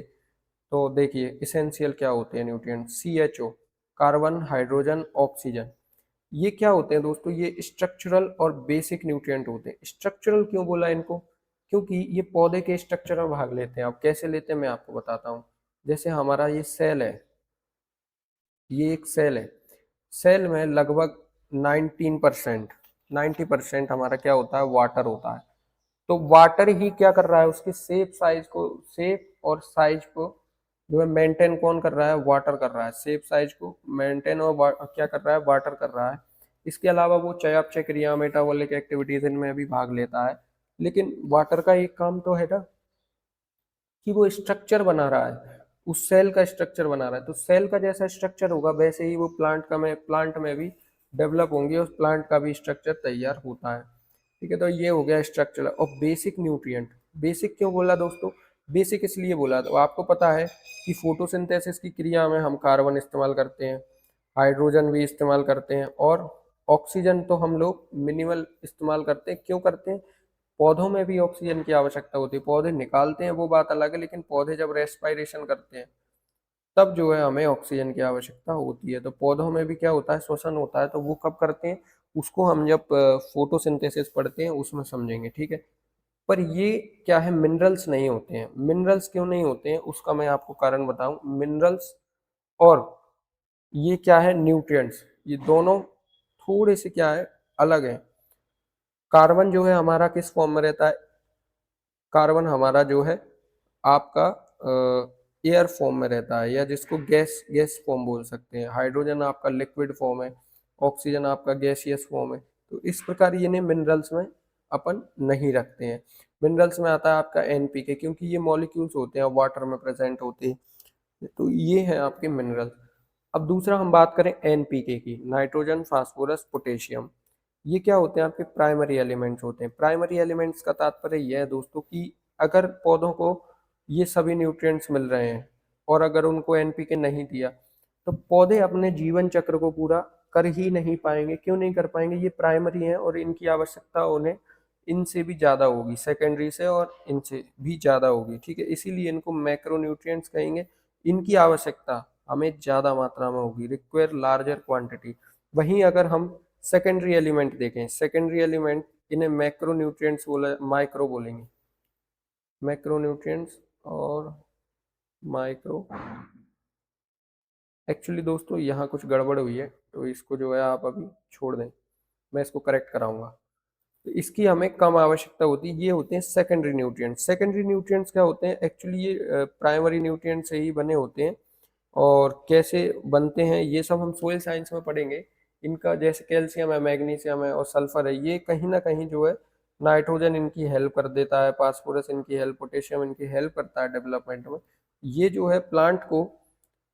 तो देखिए एसेंशियल क्या होते हैं nutrient, CHO, carbon, hydrogen, oxygen. ये क्या होते हैं दोस्तों, ये स्ट्रक्चरल और बेसिक न्यूट्रिएंट होते हैं। स्ट्रक्चरल क्यों बोला इनको, क्योंकि ये पौधे के स्ट्रक्चर में भाग लेते हैं। अब कैसे लेते हैं मैं आपको बताता हूँ। जैसे हमारा ये सेल है, ये एक सेल है, सेल में लगभग 19% 90% हमारा क्या होता है, वाटर होता है। तो वाटर ही क्या कर रहा है, उसके शेप साइज को, शेप और साइज को जो है मेंटेन कौन कर रहा है, वाटर कर रहा है। शेप साइज को मेंटेन और क्या कर रहा है, वाटर कर रहा है। इसके अलावा वो चयापचय क्रिया, मेटाबॉलिक एक्टिविटीज इनमें भी भाग लेता है। लेकिन वाटर का एक काम तो है ना कि वो स्ट्रक्चर बना रहा है, उस सेल का स्ट्रक्चर बना रहा है। तो सेल का जैसा स्ट्रक्चर होगा वैसे ही वो प्लांट में भी डेवलप होंगे, उस प्लांट का भी स्ट्रक्चर तैयार होता है। ठीक है, तो ये हो गया स्ट्रक्चर। और बेसिक न्यूट्रिएंट, बेसिक क्यों बोला दोस्तों, बेसिक इसलिए बोला, तो आपको पता है कि फोटोसिंथेसिस की क्रिया में हम कार्बन इस्तेमाल करते हैं, हाइड्रोजन भी इस्तेमाल करते हैं, और ऑक्सीजन तो हम लोग मिनिमल इस्तेमाल करते हैं। क्यों करते हैं, पौधों में भी ऑक्सीजन की आवश्यकता होती है। पौधे निकालते हैं वो बात अलग है, लेकिन पौधे जब रेस्पायरेशन करते हैं तब जो है हमें ऑक्सीजन की आवश्यकता होती है। तो पौधों में भी क्या होता है, श्वसन होता है। तो वो कब करते हैं, उसको हम जब फोटोसिंथेसिस पढ़ते हैं उसमें समझेंगे, ठीक है। पर ये क्या है, मिनरल्स नहीं होते हैं। मिनरल्स क्यों नहीं होते हैं उसका मैं आपको कारण बताऊं। मिनरल्स और ये क्या है, न्यूट्रिएंट्स, ये दोनों थोड़े से क्या है, अलग है। कार्बन जो है हमारा किस फॉर्म में रहता है, कार्बन हमारा जो है आपका एयर फॉर्म में रहता है, या जिसको गैस गैस फॉर्म बोल सकते हैं। हाइड्रोजन आपका लिक्विड फॉर्म है, ऑक्सीजन आपका गैसियस फॉर्म है। तो इस प्रकार ये ने मिनरल्स में अपन नहीं रखते हैं। मिनरल्स में आता है आपका NPK, क्योंकि ये मॉलिक्यूल्स होते हैं, वाटर में प्रेजेंट होते हैं। तो ये है आपके मिनरल्स। अब दूसरा हम बात करें NPK की, नाइट्रोजन, फास्फोरस, पोटेशियम। ये क्या होते हैं, आपके प्राइमरी एलिमेंट्स होते हैं। प्राइमरी एलिमेंट्स का तात्पर्य यह है दोस्तों कि अगर पौधों को ये सभी न्यूट्रिएंट्स मिल रहे हैं और अगर उनको NPK नहीं दिया, तो पौधे अपने जीवन चक्र को पूरा कर ही नहीं पाएंगे। क्यों नहीं कर पाएंगे, ये प्राइमरी हैं और इनकी आवश्यकता उन्हें इनसे भी ज़्यादा होगी, सेकेंडरी से और इनसे भी ज़्यादा होगी, ठीक है। इसीलिए इनको मैक्रोन्यूट्रिएंट्स कहेंगे। इनकी आवश्यकता हमें ज़्यादा मात्रा में होगी, रिक्वायर लार्जर क्वांटिटी। वहीं अगर हम सेकेंडरी एलिमेंट देखें, सेकेंडरी एलिमेंट इन्हें मैक्रोन्यूट्रिएंट्स बोला, माइक्रो बोलेंगे, मैक्रोन्यूट्रिएंट्स और माइक्रो। एक्चुअली दोस्तों यहाँ कुछ गड़बड़ हुई है, तो इसको जो है आप अभी छोड़ दें, मैं इसको करेक्ट कराऊंगा। तो इसकी हमें कम आवश्यकता होती है। ये होते हैं सेकेंडरी न्यूट्रिएंट्स। सेकेंडरी न्यूट्रिएंट्स क्या होते हैं, एक्चुअली ये प्राइमरी न्यूट्रिएंट से ही बने होते हैं। और कैसे बनते हैं ये सब हम सोइल साइंस में पढ़ेंगे। इनका जैसे कैल्शियम है, मैग्नीशियम है और सल्फर है, ये कहीं ना कहीं जो है नाइट्रोजन इनकी हेल्प कर देता है, फास्फोरस इनकी हेल्प, पोटेशियम इनकी हेल्प करता है डेवलपमेंट में। ये जो है प्लांट को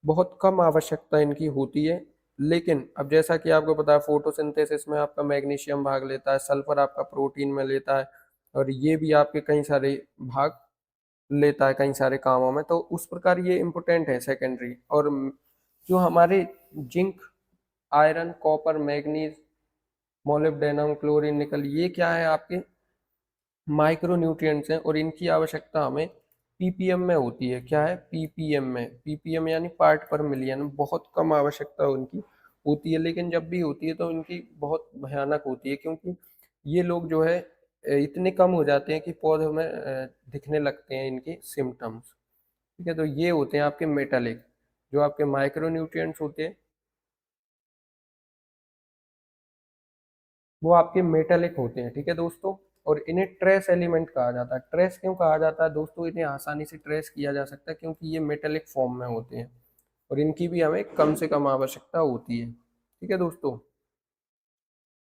बहुत कम आवश्यकता इनकी होती है। लेकिन अब जैसा कि आपको पता है फोटोसिंथेसिस में आपका मैग्नीशियम भाग लेता है, सल्फर आपका प्रोटीन में लेता है, और ये भी आपके कई सारे भाग लेता है कई सारे कामों में। तो उस प्रकार ये इम्पोर्टेंट है सेकेंडरी। और जो हमारे zinc, iron, copper, manganese, molybdenum, chlorine, निकल, ये क्या है आपके माइक्रो न्यूट्रिएंट्स हैं, और इनकी आवश्यकता हमें ppm में होती है। क्या है, ppm में, ppm यानी पार्ट पर मिलियन। बहुत कम आवश्यकता उनकी होती है, लेकिन जब भी होती है तो इनकी बहुत भयानक होती है, क्योंकि ये लोग जो है इतने कम हो जाते हैं कि पौधों में दिखने लगते हैं इनके सिम्टम्स। ठीक है, तो ये होते हैं आपके मेटालिक, जो आपके माइक्रो न्यूट्रिएंट्स होते हैं। वो आपके मेटेलिक होते हैं, ठीक है दोस्तों। और इन्हें ट्रेस एलिमेंट कहा जाता है। ट्रेस क्यों कहा जाता है दोस्तों? इन्हें आसानी से ट्रेस किया जा सकता है क्योंकि ये मेटेलिक फॉर्म में होते हैं और इनकी भी हमें कम से कम आवश्यकता होती है, ठीक है दोस्तों।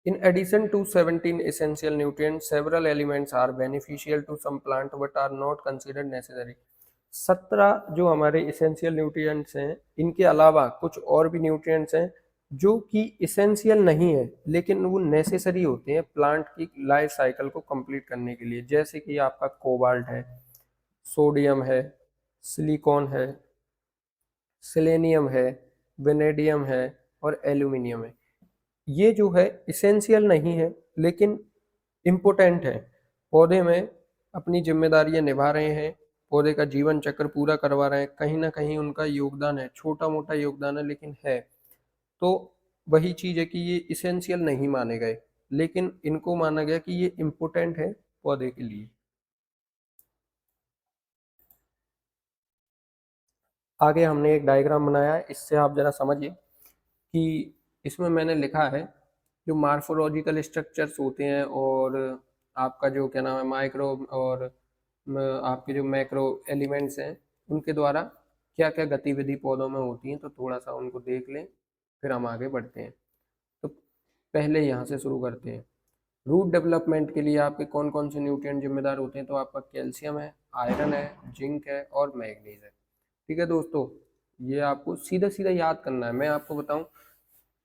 In addition to 17 essential nutrients, several elements are beneficial to some plant but are not considered necessary. 17 जो हमारे इसेंशियल न्यूट्रिएंट्स हैं, इनके अलावा कुछ और भी न्यूट्रिएंट्स हैं जो कि इसेंशियल नहीं है लेकिन वो नेसेसरी होते हैं प्लांट की लाइफ साइकिल को कंप्लीट करने के लिए। जैसे कि आपका कोबाल्ट है, सोडियम है, सिलिकॉन है, सेलेनियम है, वेनेडियम है और एल्यूमिनियम है। ये जो है इसेंशियल नहीं है लेकिन इम्पोर्टेंट है। पौधे में अपनी जिम्मेदारियां निभा रहे हैं, पौधे का जीवन चक्र पूरा करवा रहे हैं, कहीं ना कहीं उनका योगदान है, छोटा मोटा योगदान है लेकिन है। तो वही चीज़ है कि ये इसेंशियल नहीं माने गए लेकिन इनको माना गया कि ये इम्पोर्टेंट है पौधे के लिए। आगे हमने एक डायग्राम बनाया है, इससे आप जरा समझिए कि इसमें मैंने लिखा है जो मार्फोलॉजिकल स्ट्रक्चर्स होते हैं और आपका जो क्या नाम है माइक्रो और आपके जो मैक्रो एलिमेंट्स हैं उनके द्वारा क्या क्या गतिविधि पौधों में होती हैं, तो थोड़ा सा उनको देख लें फिर हम आगे बढ़ते हैं। तो पहले यहाँ से शुरू करते हैं। रूट डेवलपमेंट के लिए आपके कौन कौन से न्यूट्रिएंट जिम्मेदार होते हैं? तो आपका कैल्शियम है, आयरन है, जिंक है और मैग्नीज है, ठीक है दोस्तों। ये आपको सीधा सीधा याद करना है। मैं आपको बताऊं,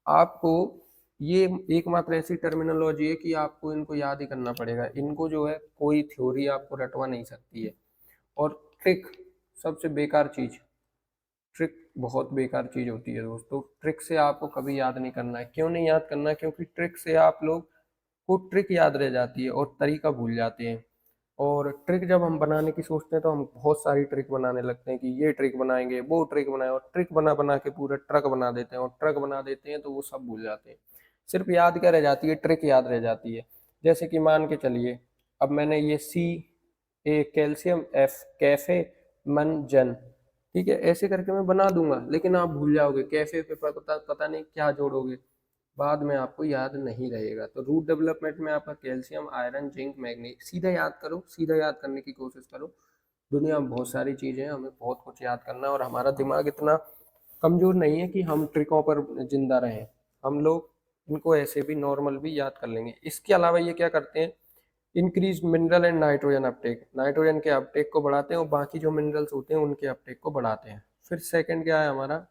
आपको ये एकमात्र ऐसी टर्मिनोलॉजी है कि आपको इनको याद ही करना पड़ेगा। इनको जो है कोई थ्योरी आपको रटवा नहीं सकती है। और ट्रिक सबसे बेकार चीज, ट्रिक बहुत बेकार चीज होती है दोस्तों। ट्रिक से आपको कभी याद नहीं करना है। क्यों नहीं याद करना है? क्योंकि ट्रिक से आप लोग को ट्रिक याद रह जाती है और तरीका भूल जाते हैं। और ट्रिक जब हम बनाने की सोचते हैं तो हम बहुत सारी ट्रिक बनाने लगते हैं कि ये ट्रिक बनाएंगे, वो ट्रिक बनाए, और ट्रिक बना बना के पूरा ट्रक बना देते हैं। और ट्रक बना देते हैं तो वो सब भूल जाते हैं। सिर्फ याद क्या रह जाती है? ट्रिक याद रह जाती है। जैसे कि मान के चलिए, अब मैंने ये C, A calcium, F cafe, मन जन, ठीक है, ऐसे करके मैं बना दूंगा लेकिन आप भूल जाओगे। कैफे पे पता नहीं क्या जोड़ोगे, बाद में आपको याद नहीं रहेगा। तो रूट डेवलपमेंट में आपका कैल्शियम, आयरन, जिंक, मैग्नीज, सीधा याद करो, सीधा याद करने की कोशिश करो। दुनिया में बहुत सारी चीज़ें हैं, हमें बहुत कुछ याद करना है और हमारा दिमाग इतना कमज़ोर नहीं है कि हम ट्रिकों पर जिंदा रहें। हम लोग इनको ऐसे भी नॉर्मल भी याद कर लेंगे। इसके अलावा ये क्या करते हैं? Increase mineral and nitrogen Uptake, nitrogen के अपटेक को बढ़ाते हैं और बाकी जो मिनरल्स होते हैं उनके अपटेक को बढ़ाते हैं। फिर सेकंड क्या है हमारा?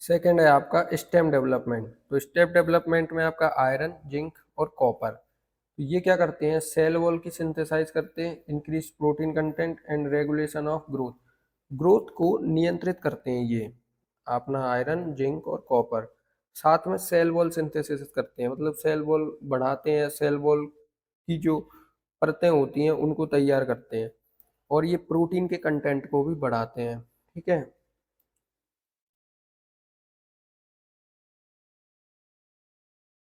सेकंड है आपका स्टेम डेवलपमेंट। तो स्टेम डेवलपमेंट में आपका आयरन, जिंक और कॉपर, तो ये क्या करते हैं? सेल वॉल की सिंथेसाइज करते हैं, increase protein content and regulation of growth, growth को नियंत्रित करते हैं ये अपना आयरन, जिंक और कॉपर। साथ में सेल वॉल सिंथेसिस करते हैं, मतलब सेल वॉल बढ़ाते हैं, सेल वॉल की जो परतें होती हैं उनको तैयार करते हैं और ये प्रोटीन के कंटेंट को भी बढ़ाते हैं, ठीक है।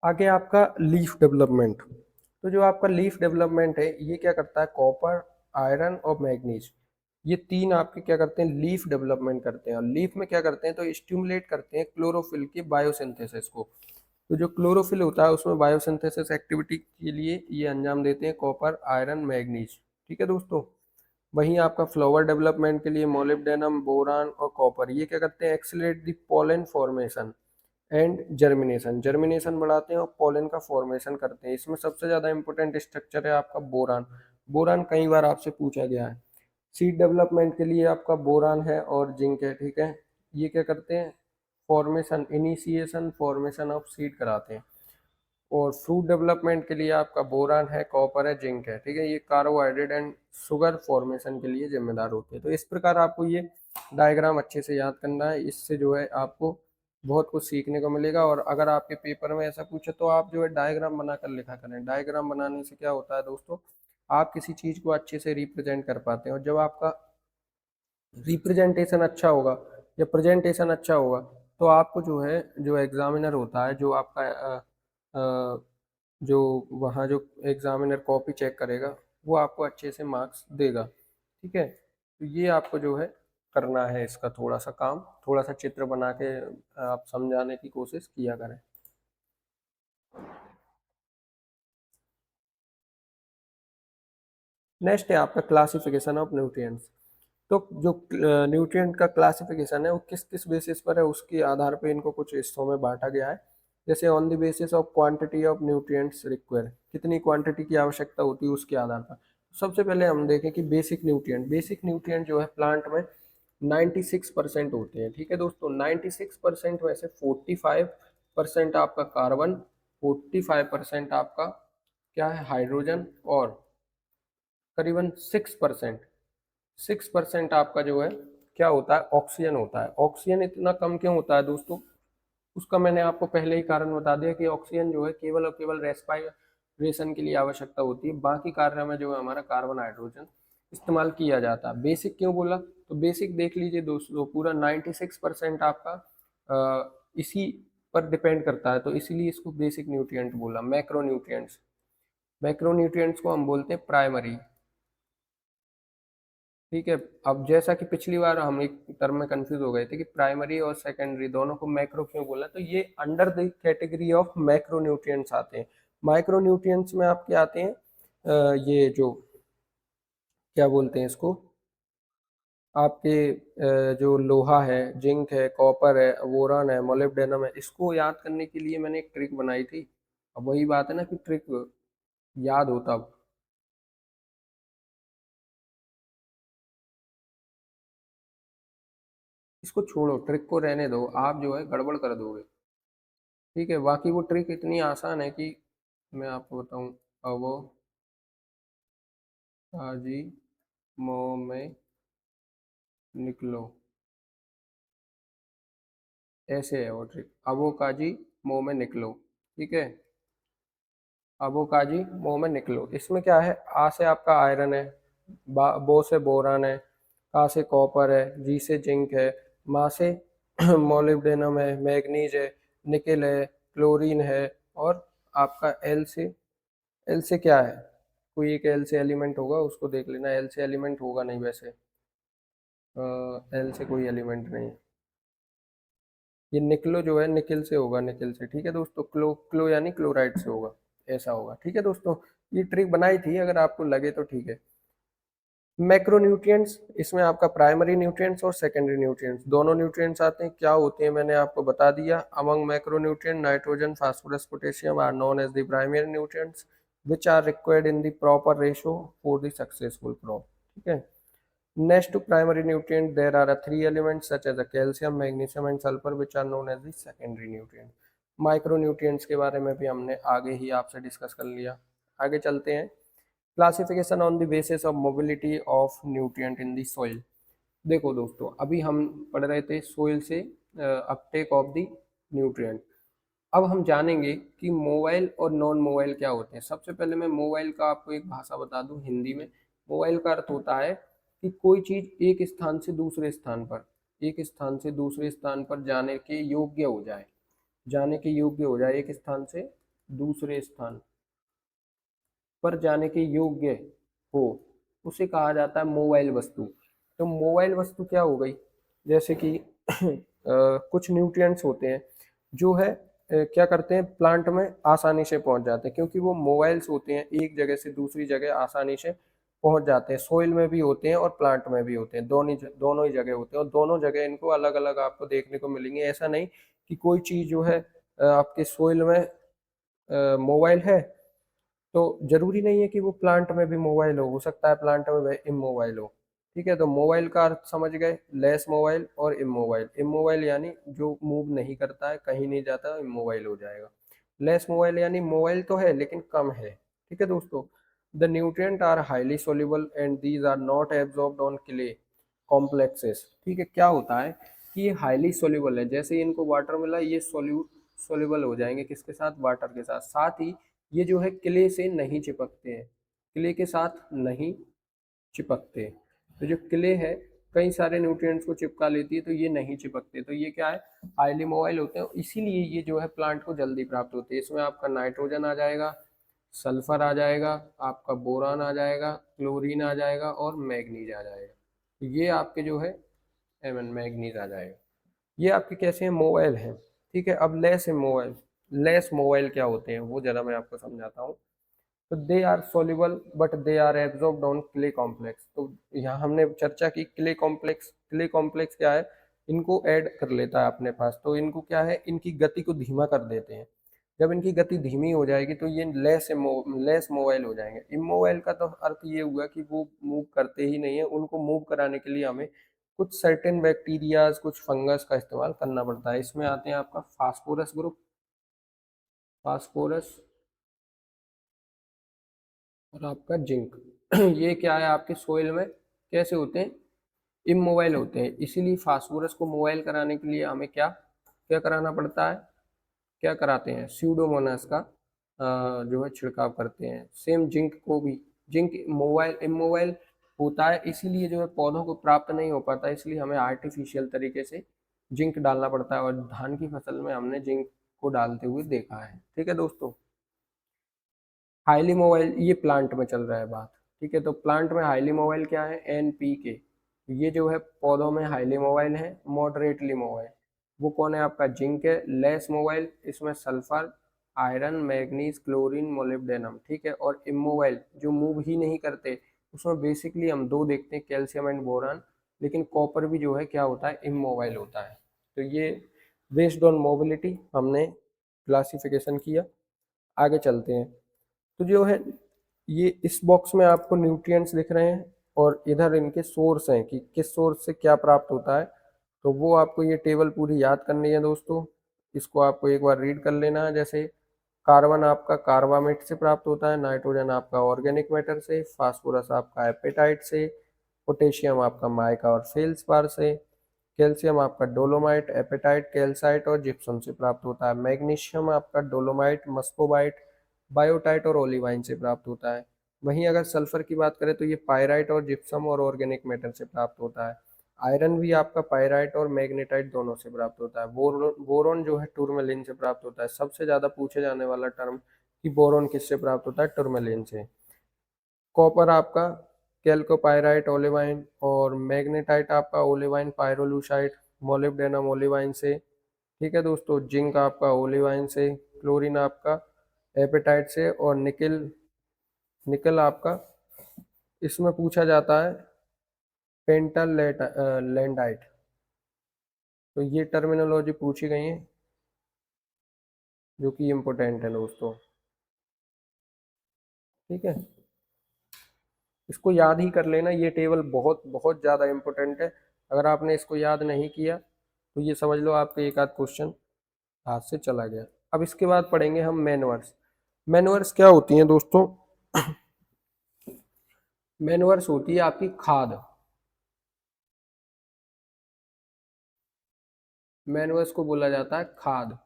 आगे आपका लीफ डेवलपमेंट। तो जो आपका लीफ डेवलपमेंट है ये क्या करता है? कॉपर, आयरन और मैग्नीज, ये तीन आपके क्या करते हैं? लीफ डेवलपमेंट करते हैं। और लीफ में क्या करते हैं? तो स्टिमुलेट करते हैं क्लोरोफिल की बायोसिंथेसिस को। तो जो क्लोरोफिल होता है उसमें बायोसिंथेसिस एक्टिविटी के लिए ये अंजाम देते हैं कॉपर, आयरन, मैग्नीज, ठीक है दोस्तों। वहीं आपका फ्लावर डेवलपमेंट के लिए मोलिब्डेनम, बोरान और कॉपर, ये क्या करते हैं? Accelerate the pollen formation and germination, germination बढ़ाते हैं और पोलन का फॉर्मेशन करते हैं। इसमें सबसे ज़्यादा इंपॉर्टेंट स्ट्रक्चर है आपका बोरान। बोरान कई बार आपसे पूछा गया है। सीड डेवलपमेंट के लिए आपका बोरान है और जिंक है, ठीक है। ये क्या करते हैं? Formation, initiation formation of seed कराते हैं। और फ्रूट डेवलपमेंट के लिए आपका बोरान है, कॉपर है, जिंक है, ठीक है। ये कार्बोहाइड्रेट एंड शुगर फॉर्मेशन के लिए जिम्मेदार होते हैं। तो इस प्रकार आपको ये डायग्राम अच्छे से याद करना है। इससे जो है आपको बहुत कुछ सीखने को मिलेगा। और अगर आपके पेपर में ऐसा पूछे तो आप जो है डायग्राम बनाकर लिखा करें। डायग्राम बनाने से क्या होता है दोस्तों? आप किसी चीज़ को अच्छे से रिप्रेजेंट कर पाते हैं। और जब आपका रिप्रेजेंटेशन अच्छा होगा या प्रेजेंटेशन अच्छा होगा तो आपको जो है, जो एग्जामिनर होता है, जो आपका अ, जो वहाँ जो एग्जामिनर कॉपी चेक करेगा वो आपको अच्छे से मार्क्स देगा, ठीक है। तो ये आपको जो है करना है, इसका थोड़ा सा काम, थोड़ा सा चित्र बना के आप समझाने की कोशिश किया करें। नेक्स्ट है आपका क्लासिफिकेशन ऑफ न्यूट्रिएंट्स। तो जो न्यूट्रिएंट का क्लासिफिकेशन है वो किस किस बेसिस पर है, उसके आधार पे इनको कुछ हिस्सों में बांटा गया है। जैसे on the basis of quantity of nutrients require, कितनी क्वांटिटी की आवश्यकता होती है उसके आधार पर। सबसे पहले हम देखें कि बेसिक न्यूट्रिएंट जो है प्लांट में 96% होते हैं। ठीक है दोस्तों, 96% में से 45% आपका कार्बन, 45% आपका क्या है, हाइड्रोजन, और करीबन 6% आपका जो है क्या होता है, ऑक्सीजन होता है। ऑक्सीजन इतना कम क्यों होता है दोस्तों, उसका मैंने आपको पहले ही कारण बता दिया कि ऑक्सीजन जो है केवल और केवल रेस्पायरेशन के लिए आवश्यकता होती है, बाकी कार्य में जो है हमारा कार्बन हाइड्रोजन इस्तेमाल किया जाता है। बेसिक क्यों बोला, तो बेसिक देख लीजिए दोस्तों, पूरा 96% आपका इसी पर डिपेंड करता है, तो इसीलिए इसको बेसिक न्यूट्रिएंट बोला। मैक्रोन्यूट्रिएंट्स को हम बोलते हैं प्राइमरी। ठीक है, अब जैसा कि पिछली बार हम एक टर्म में कंफ्यूज हो गए थे कि प्राइमरी और सेकेंडरी दोनों को मैक्रो क्यों बोला, तो ये under the category of macronutrients आते हैं। माइक्रोन्यूट्रिएंट्स में आपके आते हैं ये जो क्या बोलते हैं इसको, आपके जो लोहा है, जिंक है, कॉपर है, बोरान है, मोलिब्डेनम है, इसको याद करने के लिए मैंने एक ट्रिक बनाई थी। अब वही बात है ना कि ट्रिक याद हो तब। इसको छोड़ो, ट्रिक को रहने दो, आप जो है गड़बड़ कर दोगे। ठीक है, बाकी वो ट्रिक इतनी आसान है कि मैं आपको बताऊं। अवो काजी मुंह में निकलो, ऐसे है वो ट्रिक। अवो काजी मुंह में निकलो। ठीक है, अबो काजी मुंह में निकलो, इसमें क्या है, आ से आपका आयरन है, बो से बोरान है, का से कॉपर है, जी से जिंक है, मा से मोलिब्डेनम है, मैग्नीज है, निकेल है, क्लोरीन है, और आपका एल से क्या है, कोई एक एल से एलिमेंट होगा, उसको देख लेना। एल से एलिमेंट होगा नहीं वैसे, एल से कोई एलिमेंट नहीं है। ये निकलो जो है निकिल से होगा, निकिल से। ठीक है दोस्तों, क्लो यानी क्लोराइड से होगा, ऐसा होगा। ठीक है दोस्तों, ये ट्रिक बनाई थी, अगर आपको लगे तो ठीक है। मैक्रोन्यूट्रिएंट्स, इसमें आपका प्राइमरी न्यूट्रिएंट्स और सेकेंडरी न्यूट्रिएंट्स दोनों न्यूट्रिएंट्स आते हैं। क्या होते हैं मैंने आपको बता दिया। Among macronutrient, nitrogen, phosphorus, potassium are known as the primary nutrients which are required in the proper ratio for the successful crop। ठीक है, next to primary nutrient there are three elements such as the calcium, magnesium and sulfur which are known as the secondary nutrient। Micronutrients के बारे में भी हमने आगे ही आपसे discuss कर लिया। आगे चलते हैं। Classification on the basis of mobility of nutrient in the soil. देखो दोस्तों, अभी हम पढ़ रहे थे सोइल से अपटेक ऑफ द न्यूट्रिएंट। अब हम जानेंगे कि मोबाइल और नॉन मोबाइल क्या होते हैं। सबसे पहले मैं मोबाइल का आपको एक भाषा बता दूं हिंदी में। मोबाइल का अर्थ होता है कि कोई चीज एक स्थान से दूसरे स्थान पर जाने के योग्य हो जाए, एक स्थान से दूसरे स्थान पर जाने के योग्य हो, उसे कहा जाता है मोबाइल वस्तु। तो मोबाइल वस्तु क्या हो गई, जैसे कि कुछ न्यूट्रिएंट्स होते हैं जो है क्या करते हैं, प्लांट में आसानी से पहुंच जाते हैं, क्योंकि वो मोबाइल्स होते हैं, एक जगह से दूसरी जगह आसानी से पहुंच जाते हैं। सोइल में भी होते हैं और प्लांट में भी होते हैं, दोनों ही जगह होते हैं, और दोनों जगह इनको अलग अलग आपको देखने को मिलेंगे। ऐसा नहीं कि कोई चीज़ जो है आपके सोइल में मोबाइल है तो जरूरी नहीं है कि वो प्लांट में भी मोबाइल हो सकता है प्लांट में वह इमोबाइल हो। ठीक है, तो मोबाइल का अर्थ समझ गए, लेस मोबाइल और इमोबाइल। इमोबाइल यानी जो मूव नहीं करता है, कहीं नहीं जाता, इमोबाइल हो जाएगा। लेस मोबाइल यानी मोबाइल तो है लेकिन कम है। ठीक है दोस्तों, the nutrient are highly soluble and these are not absorbed on clay complexes. ठीक है, क्या होता है कि ये हाईली सोल्यूबल है, जैसे ही इनको वाटर मिला ये सोल्यूबल हो जाएंगे, किसके साथ, वाटर के साथ। साथ ही ये जो है क्ले से नहीं चिपकते हैं, क्ले के साथ नहीं चिपकते। तो जो क्ले है कई सारे न्यूट्रिएंट्स को चिपका लेती है, तो ये नहीं चिपकते, तो ये क्या है, हाईली मोबाइल होते हैं, इसीलिए ये जो है प्लांट को जल्दी प्राप्त होती है। इसमें आपका नाइट्रोजन आ जाएगा, सल्फर आ जाएगा, आपका बोरान आ जाएगा, क्लोरीन आ जाएगा और मैग्नीज आ जाएगा। तो ये आपके जो है एमन मैग्नीज आ जाएगा। ये आपके कैसे हैं, मोबाइल हैं। ठीक है, अब लेस मोबाइल क्या होते हैं वो जरा मैं आपको समझाता हूँ। तो they are soluble but they are absorbed on clay complex. तो यहाँ हमने चर्चा की क्ले कॉम्प्लेक्स। क्ले कॉम्प्लेक्स क्या है, इनको ऐड कर लेता है अपने पास, तो इनको क्या है, इनकी गति को धीमा कर देते हैं। जब इनकी गति धीमी हो जाएगी तो ये लेस मोबाइल हो जाएंगे। इमोबाइल का तो अर्थ ये हुआ कि वो मूव करते ही नहीं है, उनको मूव कराने के लिए हमें कुछ सर्टेन बैक्टीरियाज, कुछ फंगस का इस्तेमाल करना पड़ता है। इसमें आते हैं आपका फास्फोरस ग्रुप, फास्फोरस और आपका जिंक। ये क्या है, आपके सोइल में कैसे होते हैं, इमोबाइल होते हैं। इसीलिए फास्फोरस को मोबाइल कराने के लिए हमें क्या क्या कराना पड़ता है, क्या कराते हैं, स्यूडोमोनास का जो है छिड़काव करते हैं। सेम जिंक को भी, जिंक मोबाइल इमोबाइल होता है, इसीलिए जो है पौधों को प्राप्त नहीं हो पाता, इसलिए हमें आर्टिफिशियल तरीके से जिंक डालना पड़ता है, और धान की फसल में हमने जिंक को डालते हुए देखा है। ठीक है दोस्तों। हाईली मोबाइल, ये प्लांट में चल रहा है बात। ठीक है, तो प्लांट में हाईली मोबाइल क्या है, NPK। ये जो है पौधों में हाईली मोबाइल है, मॉडरेटली मोबाइल वो कौन है, आपका जिंक है। लेस मोबाइल, इसमें sulphur, iron, manganese, chlorine, molybdenum. ठीक है, और इमोबाइल जो मूव ही नहीं करते, उसमें बेसिकली हम दो देखते हैं, कैल्शियम एंड बोरान। लेकिन कॉपर भी जो है क्या होता है, इमोबाइल होता है। तो ये बेस्ड ऑन मोबिलिटी हमने क्लासिफिकेशन किया। आगे चलते हैं। तो जो है ये इस बॉक्स में आपको न्यूट्रिएंट्स दिख रहे हैं, और इधर इनके सोर्स हैं कि किस सोर्स से क्या प्राप्त होता है। तो वो आपको ये टेबल पूरी याद करनी है दोस्तों। इसको आपको एक बार रीड कर लेना है। जैसे कार्बन आपका कार्बामेट से प्राप्त होता है, नाइट्रोजन आपका ऑर्गेनिक मैटर से, फास्फोरस आपका एपेटाइट से, पोटेशियम आपका माइका और फेल्सपार से, कैल्शियम आपका डोलोमाइट, एपेटाइट, कैल्साइट और जिप्सम से प्राप्त होता है। मैग्नीशियम आपका डोलोमाइट, मस्कोबाइट, बायोटाइट और ओलिवाइन से प्राप्त होता है। वहीं अगर सल्फर की बात करें तो ये पायराइट और जिप्सम और ऑर्गेनिक मैटर से प्राप्त होता है। आयरन भी आपका पायराइट और मैग्नेटाइट दोनों से प्राप्त होता है। बोरोन जो है टूरमेलिन से प्राप्त होता है। सबसे ज्यादा पूछे जाने वाला टर्म कि बोरोन किससे प्राप्त होता है, टूरमेलिन से। कॉपर आपका कैल्कोपाइराइट ओलिवाइन, और मैग्नेटाइट आपका ओलिवाइन पायरोलूसाइट, मोलिब्डेनम ओलिवाइन से। ठीक है दोस्तों। जिंक आपका ओलिवाइन से, क्लोरीन आपका एपेटाइट से, और निकल निकल आपका इसमें पूछा जाता है पेंटल लैंडाइट। तो ये टर्मिनोलॉजी पूछी गई है जो कि इम्पोर्टेंट है दोस्तों। ठीक है, इसको याद ही कर लेना। ये टेबल बहुत बहुत ज़्यादा इम्पोर्टेंट है। अगर आपने इसको याद नहीं किया तो ये समझ लो आपका एक आध क्वेश्चन हाथ से चला गया। अब इसके बाद पढ़ेंगे हम मैन्युअर्स। मैन्युअर्स क्या होती हैं दोस्तों, मैन्युअर्स होती है आपकी खाद। मैन्युअर्स को बोला जाता है खाद।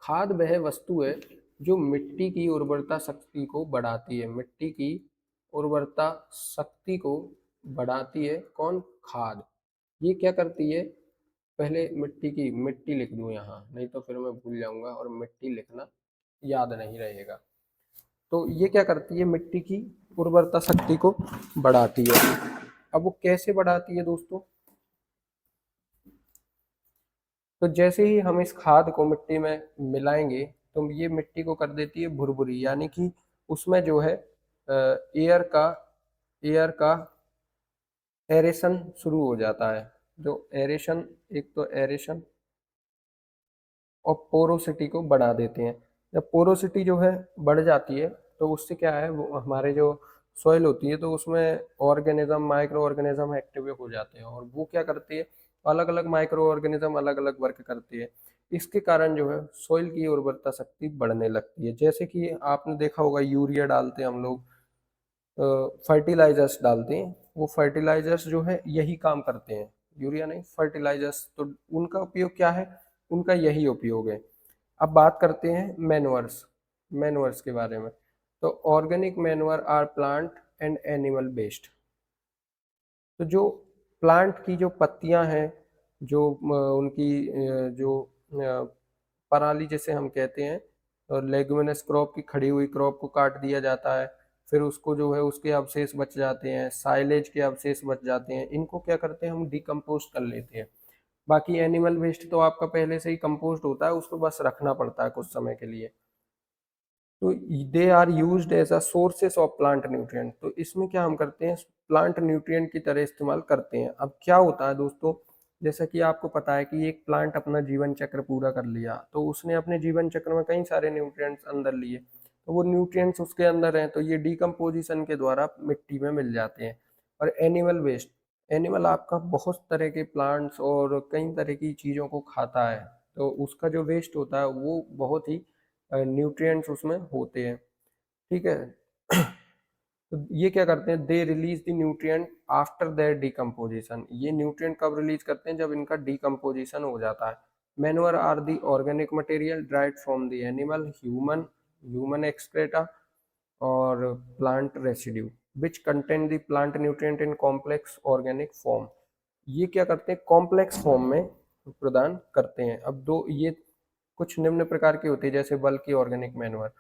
खाद वह वस्तु है जो मिट्टी की उर्वरता शक्ति को बढ़ाती है। मिट्टी की उर्वरता शक्ति को बढ़ाती है कौन, खाद। ये क्या करती है, पहले मिट्टी लिख दूं यहाँ, नहीं तो फिर मैं भूल जाऊंगा और मिट्टी लिखना याद नहीं रहेगा। तो ये क्या करती है, मिट्टी की उर्वरता शक्ति को बढ़ाती है। अब वो कैसे बढ़ाती है दोस्तों, तो जैसे ही हम इस खाद को मिट्टी में मिलाएंगे तो ये मिट्टी को कर देती है भुरभुरी, यानी कि उसमें जो है एयर का एरेशन शुरू हो जाता है। जो एरेशन, एक तो एरेशन और पोरोसिटी को बढ़ा देते हैं। जब पोरोसिटी जो है बढ़ जाती है तो उससे क्या है, वो हमारे जो सॉइल होती है तो उसमें ऑर्गेनिज्म, माइक्रो ऑर्गेनिज्म एक्टिव हो जाते हैं, और वो क्या करती है, अलग अलग माइक्रो ऑर्गेनिज्म अलग अलग वर्क करती है। इसके कारण जो है सॉइल की उर्वरता शक्ति बढ़ने लगती है। जैसे कि आपने देखा होगा यूरिया डालते हैं हम लोग, फर्टिलाइजर्स डालते हैं, वो फर्टिलाइजर्स जो है यही काम करते हैं। यूरिया नहीं, फर्टिलाइजर्स, तो उनका उपयोग क्या है, उनका यही उपयोग है। अब बात करते हैं मैनुअर्स, मैनुअर्स के बारे में। तो organic manure are plant and animal based. तो जो प्लांट की जो पत्तियां हैं, जो उनकी जो पराली जैसे हम कहते हैं, और लेगुमिनस क्रॉप की खड़ी हुई क्रॉप को काट दिया जाता है, फिर उसको जो है उसके अवशेष बच जाते हैं, साइलेज के अवशेष बच जाते हैं, इनको क्या करते हैं हम डिकम्पोस्ट कर लेते हैं। बाकी एनिमल वेस्ट तो आपका पहले से ही कंपोस्ट होता है, उसको बस रखना पड़ता है कुछ समय के लिए। तो they are used as a sources of plant nutrient. तो इसमें क्या हम करते हैं, प्लांट न्यूट्रिएंट की तरह इस्तेमाल करते हैं। अब क्या होता है दोस्तों, जैसा कि आपको पता है कि एक प्लांट अपना जीवन चक्र पूरा कर लिया, तो उसने अपने जीवन चक्र में कई सारे न्यूट्रिएंट्स अंदर लिए, तो वो न्यूट्रिएंट्स उसके अंदर हैं, तो ये डिकम्पोजिशन के द्वारा मिट्टी में मिल जाते हैं। और एनिमल वेस्ट, एनिमल आपका बहुत तरह के प्लांट्स और कई तरह की चीज़ों को खाता है, तो उसका जो वेस्ट होता है वो बहुत ही न्यूट्रिएंट्स उसमें होते हैं। ठीक है। तो ये क्या करते हैं, they release the nutrient after their decomposition. ये न्यूट्रिएंट कब रिलीज करते हैं, जब इनका डिकम्पोजिशन हो जाता है। Manure are the organic material dried from the animal, human human excreta और plant residue which contain the plant nutrient in complex organic form. ये क्या करते हैं, कॉम्प्लेक्स फॉर्म में प्रदान करते हैं। अब दो ये कुछ निम्न प्रकार की होती है, जैसे बल्कि organic manure.